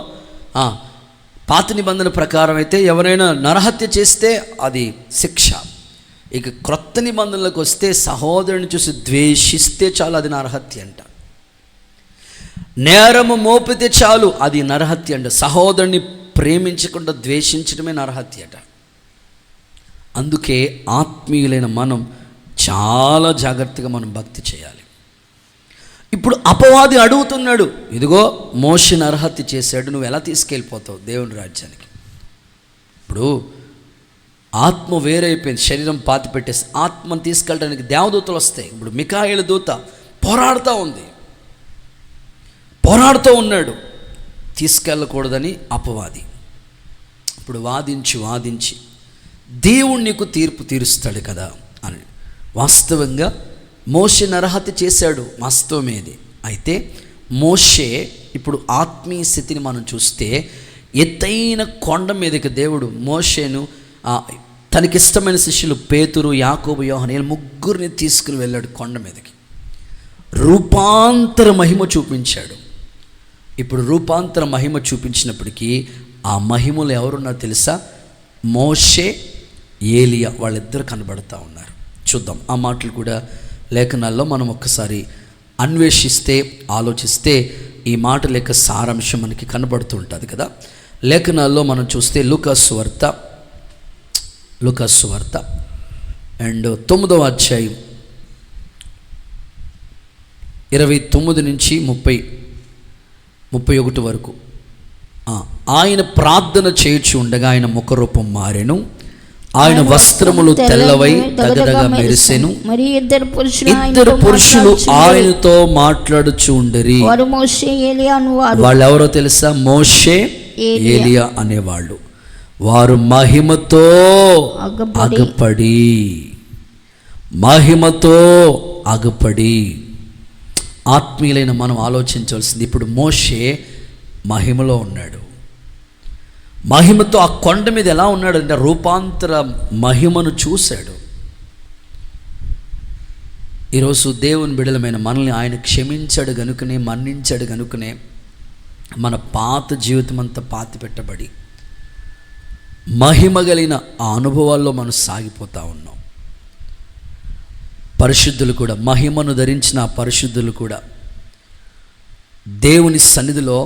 పాత నిబంధన ప్రకారం అయితే ఎవరైనా నరహత్య చేస్తే అది శిక్ష. ఇక క్రొత్త నిబంధనలకు వస్తే సహోదరుని చూసి ద్వేషిస్తే చాలు, అది నరహత్య అంట. నేరము మోపితే చాలు, అది నరహత్య అంట. సహోదరుని ప్రేమించకుండా ద్వేషించడమే నరహత్య అట. అందుకే ఆత్మీయులైన మనం చాలా జాగ్రత్తగా మనం భక్తి చేయాలి. ఇప్పుడు అపవాది అడుగుతున్నాడు, ఇదిగో మోషే నరహత్య చేశాడు, నువ్వు ఎలా తీసుకెళ్ళిపోతావు దేవుని రాజ్యానికి? ఇప్పుడు ఆత్మ వేరైపోయింది, శరీరం పాతి పెట్టేసి ఆత్మను తీసుకెళ్ళడానికి దేవదూతలు వస్తాయి. ఇప్పుడు మిఖాయేలు దూత పోరాడుతూ ఉన్నాడు, తీసుకెళ్ళకూడదని అపవాది. ఇప్పుడు వాదించి దేవుడు నీకు తీర్పు తీరుస్తాడు కదా అని. వాస్తవంగా మోషే నరహత్య చేశాడు, వాస్తవమేది. అయితే మోషే ఇప్పుడు ఆత్మీయ స్థితిని మనం చూస్తే, ఎత్తైన కొండ మీదకి దేవుడు మోషేను, తనకిష్టమైన శిష్యులు పేతురు, యాకోబు, యోహాను ముగ్గురిని తీసుకుని వెళ్ళాడు కొండ మీదకి. రూపాంతర మహిమ చూపించాడు. ఇప్పుడు రూపాంతర మహిమ చూపించినప్పటికీ ఆ మహిమలో ఎవరున్నా తెలుసా? మోషే, ఏలియా వాళ్ళిద్దరు కనబడుతూ ఉన్నారు. చూద్దాం ఆ మాటలు కూడా లేఖనాల్లో మనం ఒక్కసారి అన్వేషిస్తే, ఆలోచిస్తే ఈ మాటల యొక్క సారాంశం మనకి కనబడుతూ ఉంటుంది కదా. లేఖనాల్లో మనం చూస్తే లూకాసు వార్త అండ్ 9వ అధ్యాయం 29 నుంచి 31 వరకు. ఆయన ప్రార్థన చేయుచు ఉండగా ఆయన ముఖరూపం మారెను, ఆయన వస్త్రములు తెల్లవై దగదగా మెరిసెను. మరి ఇద్దరు పురుషులు ఆయనతో మాట్లాడుచు ఉండిరి. వాళ్ళెవరో తెలుసా? మోషే, ఏలియా అనేవాళ్ళు. వారు మహిమతో అగపడి. ఆత్మీయులైన మనం ఆలోచించవలసింది, ఇప్పుడు మోషే మహిమలో ఉన్నాడు. మహిమతో ఆ కొండ మీద ఎలా ఉన్నాడంటే రూపాంతర మహిమను చూశాడు. ఈరోజు దేవుని బిడలమైన మనల్ని ఆయన క్షమించాడు గనుకనే, మన్నించాడు గనుకనే మన పాత జీవితం అంతా పాతి పెట్టబడి మహిమ కలిగిన ఆ అనుభవాల్లో మనం సాగిపోతూ ఉన్నాం. పరిశుద్ధులు కూడా, మహిమను ధరించిన ఆ పరిశుద్ధులు కూడా దేవుని సన్నిధిలో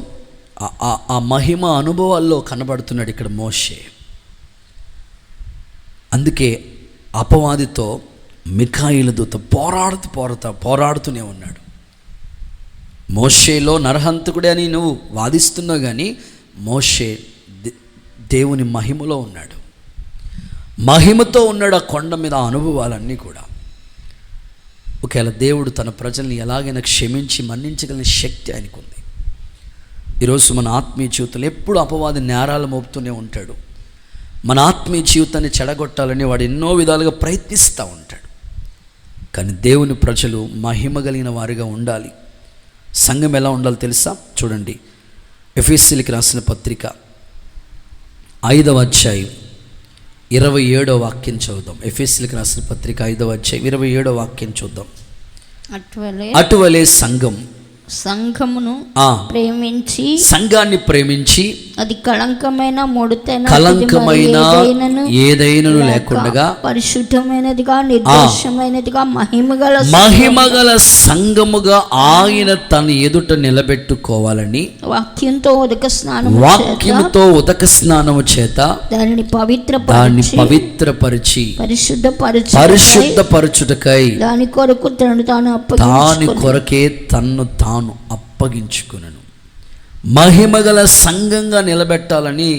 ఆ మహిమ అనుభవాల్లో కనబడుతున్నాడు ఇక్కడ మోషే. అందుకే అపవాదితో మిఖాయిల దూత పోరాడుతూనే ఉన్నాడు. మోషేలో నరహంతకుడే అని నువ్వు వాదిస్తున్నావు, కానీ మోషే దేవుని మహిమలో ఉన్నాడు, మహిమతో ఉన్నాడు. ఆ కొండ మీద ఆ అనుభవాలన్నీ కూడా. ఒకవేళ దేవుడు తన ప్రజల్ని ఎలాగైనా క్షమించి మన్నించగలిగిన శక్తి ఆయనకు ఉంది. ఈరోజు మన ఆత్మీయ జీవితంలో ఎప్పుడు అపవాది నేరాలు మోపుతూనే ఉంటాడు. మన ఆత్మీయ జీవితాన్ని చెడగొట్టాలని వాడు ఎన్నో విధాలుగా ప్రయత్నిస్తూ ఉంటాడు. కానీ దేవుని ప్రజలు మహిమ కలిగిన వారిగా ఉండాలి. సంఘం ఎలా ఉండాలో తెలుసా? చూడండి, ఎఫెసీయులకు రాసిన పత్రిక 5వ అధ్యాయం 27వ వాక్యం చదువుదాం. ఎఫెసీయులకు రాసిన పత్రిక 5వ అధ్యాయం 27వ వాక్యం చూద్దాం. అటువలే సంఘమును ప్రేమించి, సంఘాన్ని ప్రేమించి, అది కళంకమైన ఏదైనను లేకుండా పరిశుద్ధమైనదిగా, నిర్దోషమైనదిగా, మహిమగల సంఘముగా ఆయన తన ఎదుట నిలబెట్టుకోవాలని వాక్యంతో ఉదక స్నానము చేత దానిని పవిత్రపరిచి పరిశుద్ధపరచుటకై దాని కొరకే తన్ను తాను అప్పగించుకునను. మహిమగల సంఘంగా నిలబెట్టాలని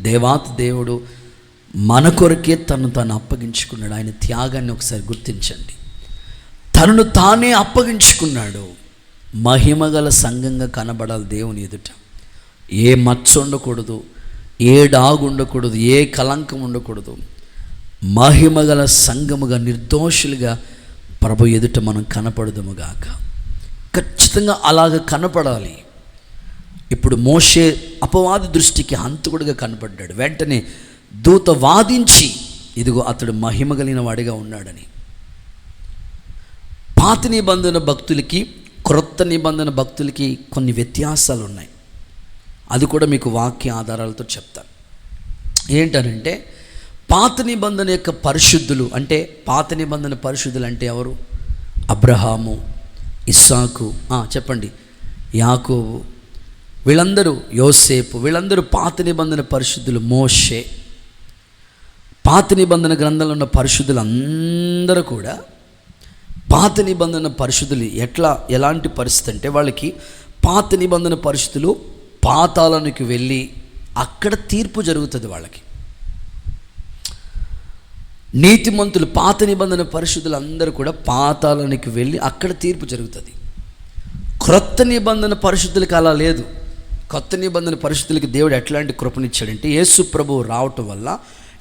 దేవాతి దేవుడు మన కొరకే తను అప్పగించుకున్నాడు. ఆయన త్యాగాన్ని ఒకసారి గుర్తించండి. తనను తానే అప్పగించుకున్నాడు. మహిమగల సంఘంగా కనబడాలి దేవుని ఎదుట. ఏ మచ్చ ఉండకూడదు, ఏ డాగు ఉండకూడదు, ఏ కలంకం ఉండకూడదు. మహిమగల సంఘముగా, నిర్దోషులుగా ప్రభు ఎదుట మనం కనపడదుముగాక. ఖచ్చితంగా అలాగ కనపడాలి. ఇప్పుడు మోషే అపవాది దృష్టికి హంతకుడిగా కనపడ్డాడు. వెంటనే దూత వాదించి, ఇదిగో అతడు మహిమ కలిగిన వాడిగా ఉన్నాడని. పాత నిబంధన భక్తులకి, క్రొత్త నిబంధన భక్తులకి కొన్ని వ్యత్యాసాలు ఉన్నాయి. అది కూడా మీకు వాక్య ఆధారాలతో చెప్తాను. ఏంటనంటే, పాత నిబంధన యొక్క పరిశుద్ధులు అంటే, పాత నిబంధన పరిశుద్ధులు అంటే ఎవరు? అబ్రహాము, ఇస్సాకు, చెప్పండి, యాకోబు, వీళ్ళందరూ, యోసేపు, వీళ్ళందరూ పాత నిబంధన పరిశుద్ధులు. మోషే, పాత నిబంధన గ్రంథంలో ఉన్న పరిశుద్ధులు అందరూ కూడా పాత నిబంధన పరిశుద్ధులు. ఎలాంటి పరిస్థితి అంటే, వాళ్ళకి పాత నిబంధన పరిశుద్ధులు పాతాళానికి వెళ్ళి అక్కడ తీర్పు జరుగుతుంది వాళ్ళకి. నీతిమంతులు, పాత నిబంధన పరిశుద్ధులు అందరూ కూడా పాతాళానికి వెళ్ళి అక్కడ తీర్పు జరుగుతుంది. క్రొత్త నిబంధన పరిశుద్ధులకి అలా లేదు. కొత్త నిబంధన పరిశుద్ధులకి దేవుడు ఎట్లాంటి కృపనిచ్చాడంటే, యేసు ప్రభువు రావటం వల్ల,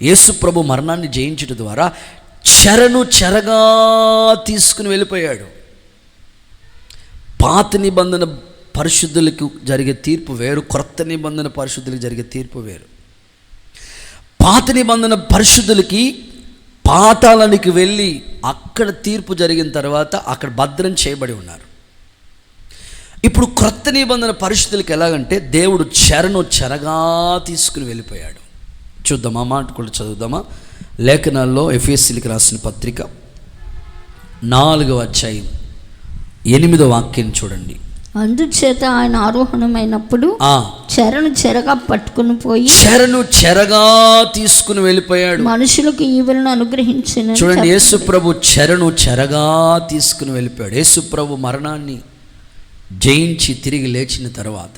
యేసు ప్రభు మరణాన్ని జయించడం ద్వారా చెరగా తీసుకుని వెళ్ళిపోయాడు. పాత నిబంధన పరిశుద్ధులకు జరిగే తీర్పు వేరు, క్రొత్త నిబంధన పరిశుద్ధులకు జరిగే తీర్పు వేరు. పాత నిబంధన పరిశుద్ధులకి పాతాళానికి వెళ్ళి అక్కడ తీర్పు జరిగిన తర్వాత అక్కడ భద్రం చేయబడి ఉన్నారు. ఇప్పుడు క్రొత్త నిబంధన పరిశుద్ధులకి ఎలాగంటే, దేవుడు చెరగా తీసుకుని వెళ్ళిపోయాడు. చూద్దామా, మాట కూడా చదువుదామా. లేఖనాల్లో ఎఫెసీయులకు రాసిన పత్రిక 4వ అధ్యాయం 8వ వాక్యం చూడండి. అందుచేత ఆయన ఆరోహణమైనప్పుడు చెరను చెరగా పట్టుకుని పోయి చెరను చెరగా తీసుకుని వెళ్ళిపోయాడు. మనుషులకు ఈవులను అనుగ్రహించిన. చూడండి, యేసు ప్రభు చెరను చెరగా తీసుకుని వెళ్ళిపోయాడు. యేసు ప్రభు మరణాన్ని జయించి తిరిగి లేచిన తర్వాత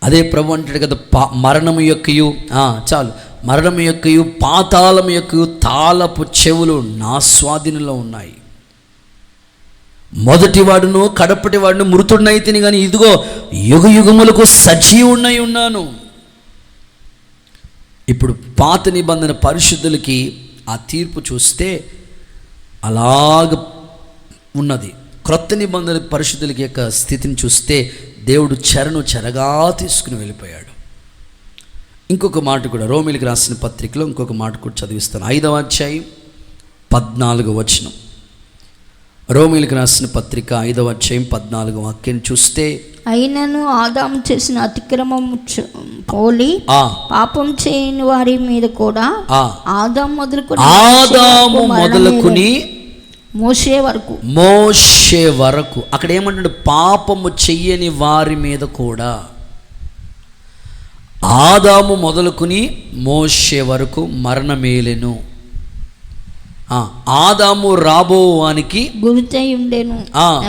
అదే ప్రభు అంటాడు కదా, మరణము యొక్కయు చాలు మరణము యొక్కయు పాతాళము యొక్కయు తాళపు చెవులు నా స్వాధీనంలో ఉన్నాయి. మొదటివాడును కడపటివాడును మృతుడినైతిని కానీ ఇదిగో యుగ యుగములకు సజీవుడై ఉన్నాను. ఇప్పుడు పాత నిబంధన పరిశుద్ధులకి ఆ తీర్పు చూస్తే అలాగ ఉన్నది. క్రొత్త నిబంధన పరిశుద్ధులకి యొక్క స్థితిని చూస్తే దేవుడు చెరను చెరగా తీసుకుని వెళ్ళిపోయాడు. ఇంకొక మాట కూడా రోమీయులకు రాసిన పత్రికలో ఇంకొక మాట కూడా చదివిస్తాను. 5వ అధ్యాయం 14వ వచనం. రోమీయులకు రాసిన పత్రిక 5వ అధ్యాయం 14వ వాక్యం చూస్తే, అయినను ఆదాము చేసిన అతిక్రమము పోలి పాపం చేయని వారి మీద కూడా ఆదాము మొదలుకొని మోషే వరకు అక్కడ ఏమంటాడు, పాపము చెయ్యని వారి మీద కూడా, ఆదాము మొదలుకొని మోషే వరకు మరణమేలెను. ఆదాము రాబోవానికి గురితై ఉండేను,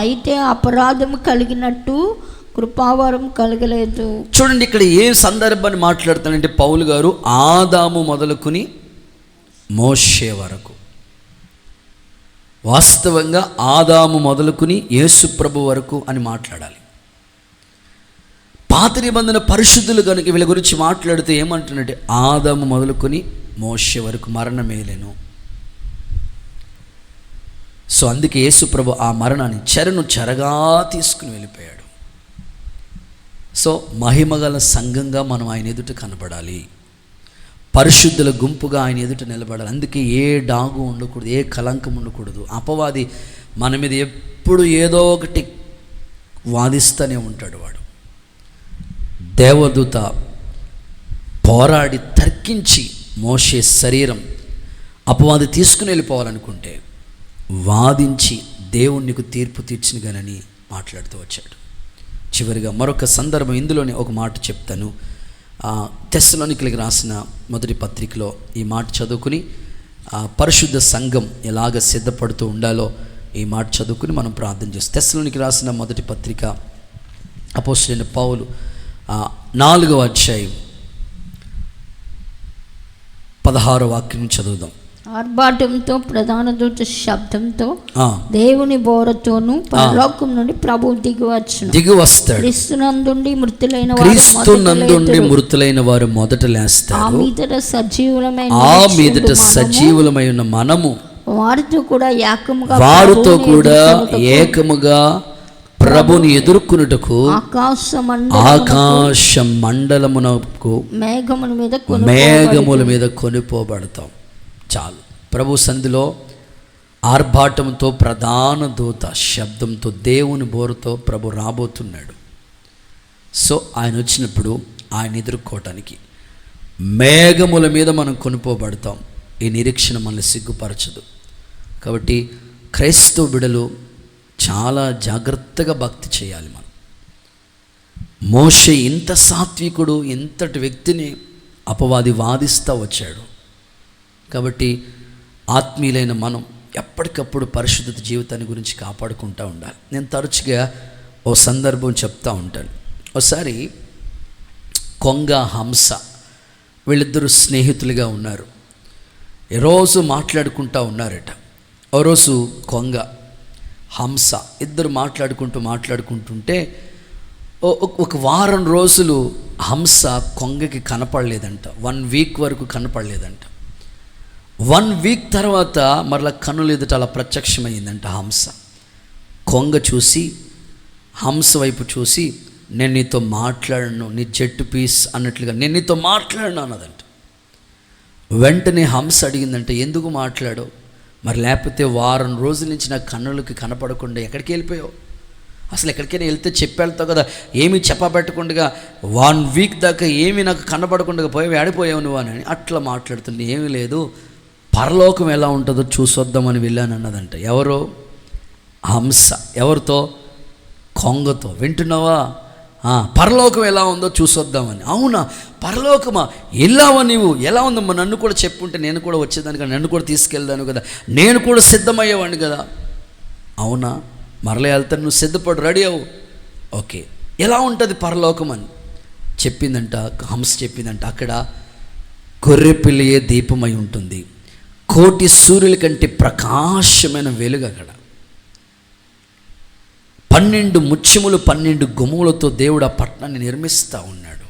అయితే అపరాధము కలిగినట్టు కృపావరం కలగలేదు. చూడండి, ఇక్కడ ఏ సందర్భాన్ని మాట్లాడుతానంటే పౌలు గారు ఆదాము మొదలుకొని మోషే వరకు, వాస్తవంగా ఆదాము మొదలుకొని యేసు ప్రభు వరకు అని మాట్లాడాలి. పాత నిబంధన పరిశుద్ధులు కనుక వీళ్ళ గురించి మాట్లాడితే ఏమంటున్నట్టే, ఆదాము మొదలుకొని మోషే వరకు మరణమేలెను. సో అందుకే యేసు ప్రభు ఆ మరణాన్ని చెరను చెరగా తీసుకుని వెళ్ళిపోయాడు. సో మహిమగల సంఘంగా మనం ఆయన ఎదుట కనబడాలి, పరిశుద్ధుల గుంపుగా ఆయన ఎదుట నిలబడాలి. అందుకే ఏ డాగు ఉండకూడదు, ఏ కలంకం ఉండకూడదు. అపవాది మన మీద ఎప్పుడు ఏదో ఒకటి వాదిస్తూనే ఉంటాడు. వాడు దేవదూత పోరాడి తర్కించి మోషే శరీరం అపవాది తీసుకుని వెళ్ళిపోవాలనుకుంటే వాదించి దేవునికి తీర్పు తీర్చినగానని మాట్లాడుతూ వచ్చాడు. చివరిగా మరొక సందర్భం ఇందులోనే ఒక మాట చెప్తాను. తెస్సలోనికీయులకు రాసిన మొదటి పత్రికలో ఈ మాట చదువుకుని పరిశుద్ధ సంఘం ఎలాగ సిద్ధపడుతూ ఉండాలో ఈ మాట చదువుకుని మనం ప్రార్థన చేస్తాం. తెస్సలోనికీయులకు రాసిన మొదటి పత్రిక అపోస్తలుడైన పౌలు 4వ అధ్యాయం 16వ వాక్యం చదువుదాం. ఆర్భాటంతో ప్రధాన దూత శబ్దంతో దేవుని బోరతోను పరలోకం నుండి ప్రభువు దిగి వస్తాడు. క్రీస్తునందుండి మృతులైన వారు మొదట లేస్తారు. ఆ మీదట సజీవులమై ఉన్న మనము వారితో కూడా ఏకముగా ప్రభుని ఎదుర్కొనుటకు ఆకాశ మండలమునకు మేఘముల మీద కొనిపోబడతాం. చాలు. ప్రభు సంధిలో ఆర్భాటంతో ప్రధాన దూత శబ్దంతో దేవుని బోరుతో ప్రభు రాబోతున్నాడు. సో ఆయన వచ్చినప్పుడు ఆయన ఎదుర్కోవటానికి మేఘముల మీద మనం కొనిపోబడతాం. ఈ నిరీక్షణ మనల్ని సిగ్గుపరచదు. కాబట్టి క్రైస్తవ బిడ్డలు చాలా జాగ్రత్తగా భక్తి చేయాలి. మనం మోషే ఇంత సాత్వికుడు, ఇంతటి వ్యక్తిని అపవాది వాదిస్తూ వచ్చాడు. కాబట్టి ఆత్మీయులైన మనం ఎప్పటికప్పుడు పరిశుద్ధత జీవితాన్ని గురించి కాపాడుకుంటూ ఉండాలి. నేను తరచుగా ఓ సందర్భం చెప్తూ ఉంటాను. ఒకసారి కొంగ, హంస వీళ్ళిద్దరూ స్నేహితులుగా ఉన్నారు. రోజు మాట్లాడుకుంటూ ఉన్నారట. ఓ రోజు కొంగ, హంస ఇద్దరు మాట్లాడుకుంటుంటే ఒక వారం రోజులు హంస కొంగకి కనపడలేదంట. 1 వీక్ వరకు కనపడలేదంట. 1 వీక్ తర్వాత మరలా కన్నులు ఎదుట అలా ప్రత్యక్షమైందంట హంస. కొంగ చూసి హంస వైపు చూసి, నేను నీతో మాట్లాడను, నీ జట్టు పీస్ అన్నట్లుగా నేను నీతో మాట్లాడను అన్నదంట. వెంటనే హంస అడిగిందంట, ఎందుకు మాట్లాడవు? మరి లేకపోతే వారం రోజుల నుంచి నా కన్నులకి కనపడకుండా ఎక్కడికి వెళ్ళిపోయావు? అసలు ఎక్కడికైనా వెళ్తే చెప్పి వెళ్తావు కదా, ఏమీ చెప్పబెట్టకుండా 1 వీక్ దాకా ఏమీ నాకు కనబడకుండా పోయి ఆడిపోయావు నువ్వు అని అట్లా మాట్లాడుతుంది. ఏమీ లేదు, పరలోకం ఎలా ఉంటుందో చూసొద్దామని వెళ్ళాను అన్నదంట. ఎవరో హంస. ఎవరితో? కొంగతో. వింటున్నావా? పరలోకం ఎలా ఉందో చూసొద్దామని. అవునా, పరలోకమా, వెళ్ళావా నీవు? ఎలా ఉందమ్మా, నన్ను కూడా చెప్పుంటే నేను కూడా వచ్చేదాన్ని కదా, నన్ను కూడా తీసుకెళ్దాను కదా, నేను కూడా సిద్ధమయ్యేవాడిని కదా. అవునా, మరలా వెళ్తాను, నువ్వు సిద్ధపడు, రెడీ అవు. ఓకే, ఎలా ఉంటుంది పరలోకం అని చెప్పిందంట. హంస చెప్పిందంట, అక్కడ గొర్రెపిల్లయే దీపమై ఉంటుంది, కోటి సూర్యుల కంటే ప్రకాశమైన వెలుగు. అక్కడ 12 ముత్యములు 12 గుమ్ములతో దేవుడు ఆ పట్టణాన్ని నిర్మిస్తూ ఉన్నాడు.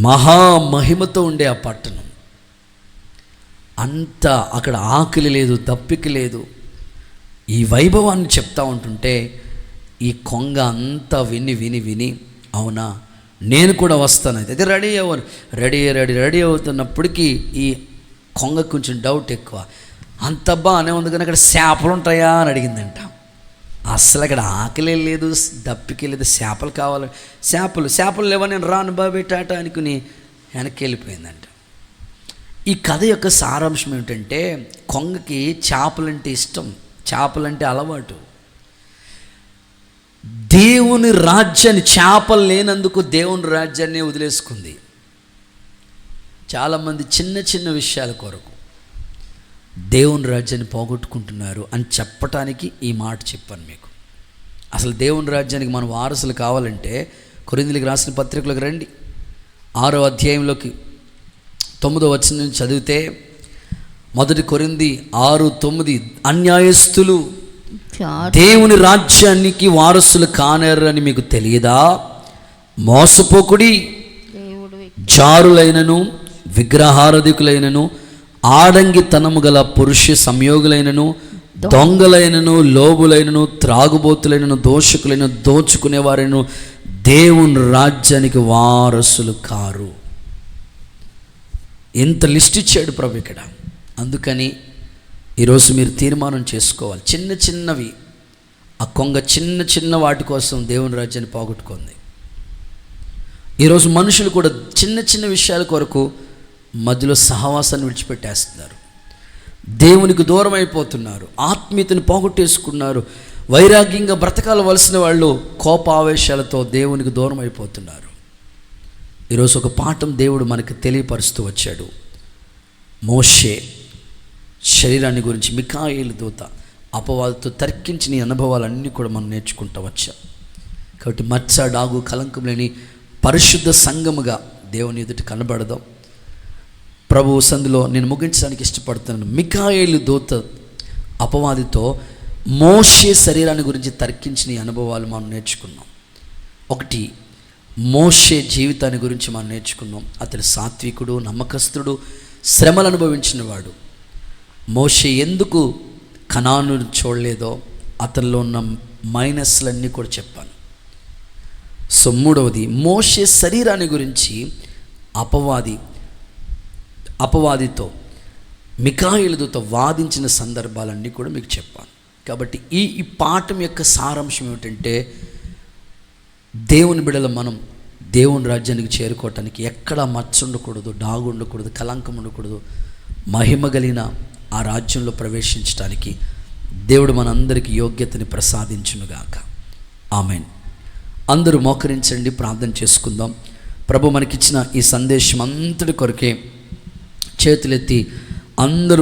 మహామహిమతో ఉండే ఆ పట్టణం అంతా, అక్కడ ఆకలి లేదు, దప్పిక లేదు. ఈ వైభవాన్ని చెప్తా ఉంటుంటే ఈ కొంగ అంతా విని విని విని అవునా నేను కూడా వస్తాను అయితే రెడీ అవ్వను, రెడీ అవుతున్నప్పటికీ ఈ కొంగ కొంచెం డౌట్ ఎక్కువ. అంత బాగానే ఉంది కానీ అక్కడ చేపలు ఉంటాయా అని అడిగిందంట. అసలు అక్కడ ఆకలే లేదు, దప్పికే లేదు, చేపలు కావాలి, చేపలు లేవా, నేను రాను బాబే టాటా అనుకుని వెనక్కి వెళ్ళిపోయిందంట. ఈ కథ యొక్క సారాంశం ఏమిటంటే, కొంగకి చేపలంటే ఇష్టం, చేపలంటే అలవాటు. దేవుని రాజ్యాన్ని, చేపలు లేనందుకు దేవుని రాజ్యాన్ని వదిలేసుకుంది. చాలామంది చిన్న చిన్న విషయాల కొరకు దేవుని రాజ్యాన్ని పోగొట్టుకుంటున్నారు అని చెప్పటానికి ఈ మాట చెప్పాను మీకు. అసలు దేవుని రాజ్యానికి మనం వారసులు కావాలంటే కొరింథీయులకు రాసిన పత్రికలోకి రండి, 6వ అధ్యాయంలోకి 9వ వచనం నుంచి చదివితే, 1 కొరింథీ 6:9, అన్యాయస్తులు దేవుని రాజ్యానికి వారసులు కానేరని మీకు తెలియదా? మోసపోకుడి, జారులైనను విగ్రహారాధికులైనను ఆడంగితనము గల పురుష సంయోగులైనను దొంగలైనను లోబులైనను త్రాగుబోతులైనను దోషకులైన దోచుకునేవారైనను దేవుని రాజ్యానికి వారసులు కారు. ఎంత లిస్ట్ ఇచ్చాడు ప్రభు ఇక్కడ. అందుకని ఈరోజు మీరు తీర్మానం చేసుకోవాలి. చిన్న చిన్నవి, ఆ కొంగ చిన్న చిన్న వాటి కోసం దేవుని రాజ్యాన్ని పోగొట్టుకుంది. ఈరోజు మనుషులు కూడా చిన్న చిన్న విషయాల కొరకు మధ్యలో సహవాసాన్ని విడిచిపెట్టేస్తున్నారు, దేవునికి దూరం అయిపోతున్నారు, ఆత్మీయతను పోగొట్టేసుకున్నారు. వైరాగ్యంగా బ్రతకాలవలసిన వాళ్ళు కోపావేశాలతో దేవునికి దూరం అయిపోతున్నారు. ఈరోజు ఒక పాఠం దేవుడు మనకి తెలియపరుస్తూ వచ్చాడు. మోషే శరీరాన్ని గురించి మిఖాయేలు దూత అపవాదితో తర్కించిన ఈ అనుభవాలన్నీ కూడా మనం నేర్చుకుంటూ వచ్చాం. కాబట్టి మచ్చ, డాగు, కలంకం లేని పరిశుద్ధ సంఘముగా దేవుని ఎదుట కనబడదాం. ప్రభు సందులో నేను ముగించడానికి ఇష్టపడుతున్నాను. మిఖాయేలు దూత అపవాదితో మోషే శరీరాన్ని గురించి తర్కించిన ఈ అనుభవాలు మనం నేర్చుకున్నాం. ఒకటి, మోషే జీవితాన్ని గురించి మనం నేర్చుకున్నాం. అతడు సాత్వికుడు, నమ్మకస్తుడు, శ్రమలు అనుభవించిన వాడు. మోషే ఎందుకు కనాను చూడలేదో అతనిలో ఉన్న మైనస్లన్నీ కూడా చెప్పాను. సో మూడవది, మోషే శరీరాన్ని గురించి అపవాదితో మిఖాయేలుతో వాదించిన సందర్భాలన్నీ కూడా మీకు చెప్పాను. కాబట్టి ఈ పాఠం యొక్క సారాంశం ఏమిటంటే, దేవుని బిడ్డల మనం దేవుని రాజ్యానికి చేరుకోవటానికి ఎక్కడా మచ్చ ఉండకూడదు, డాగు ఉండకూడదు, కలంకం ఉండకూడదు. మహిమ కలిగిన ఆ రాజ్యంలో ప్రవేశించడానికి దేవుడు మనందరికీ యోగ్యతని ప్రసాదించునుగాక. ఆమెన్. అందరూ మోకరించండి, ప్రార్థన చేసుకుందాం. ప్రభు మనకిచ్చిన ఈ సందేశం అంతటి కొరకే చేతులెత్తి అందరూ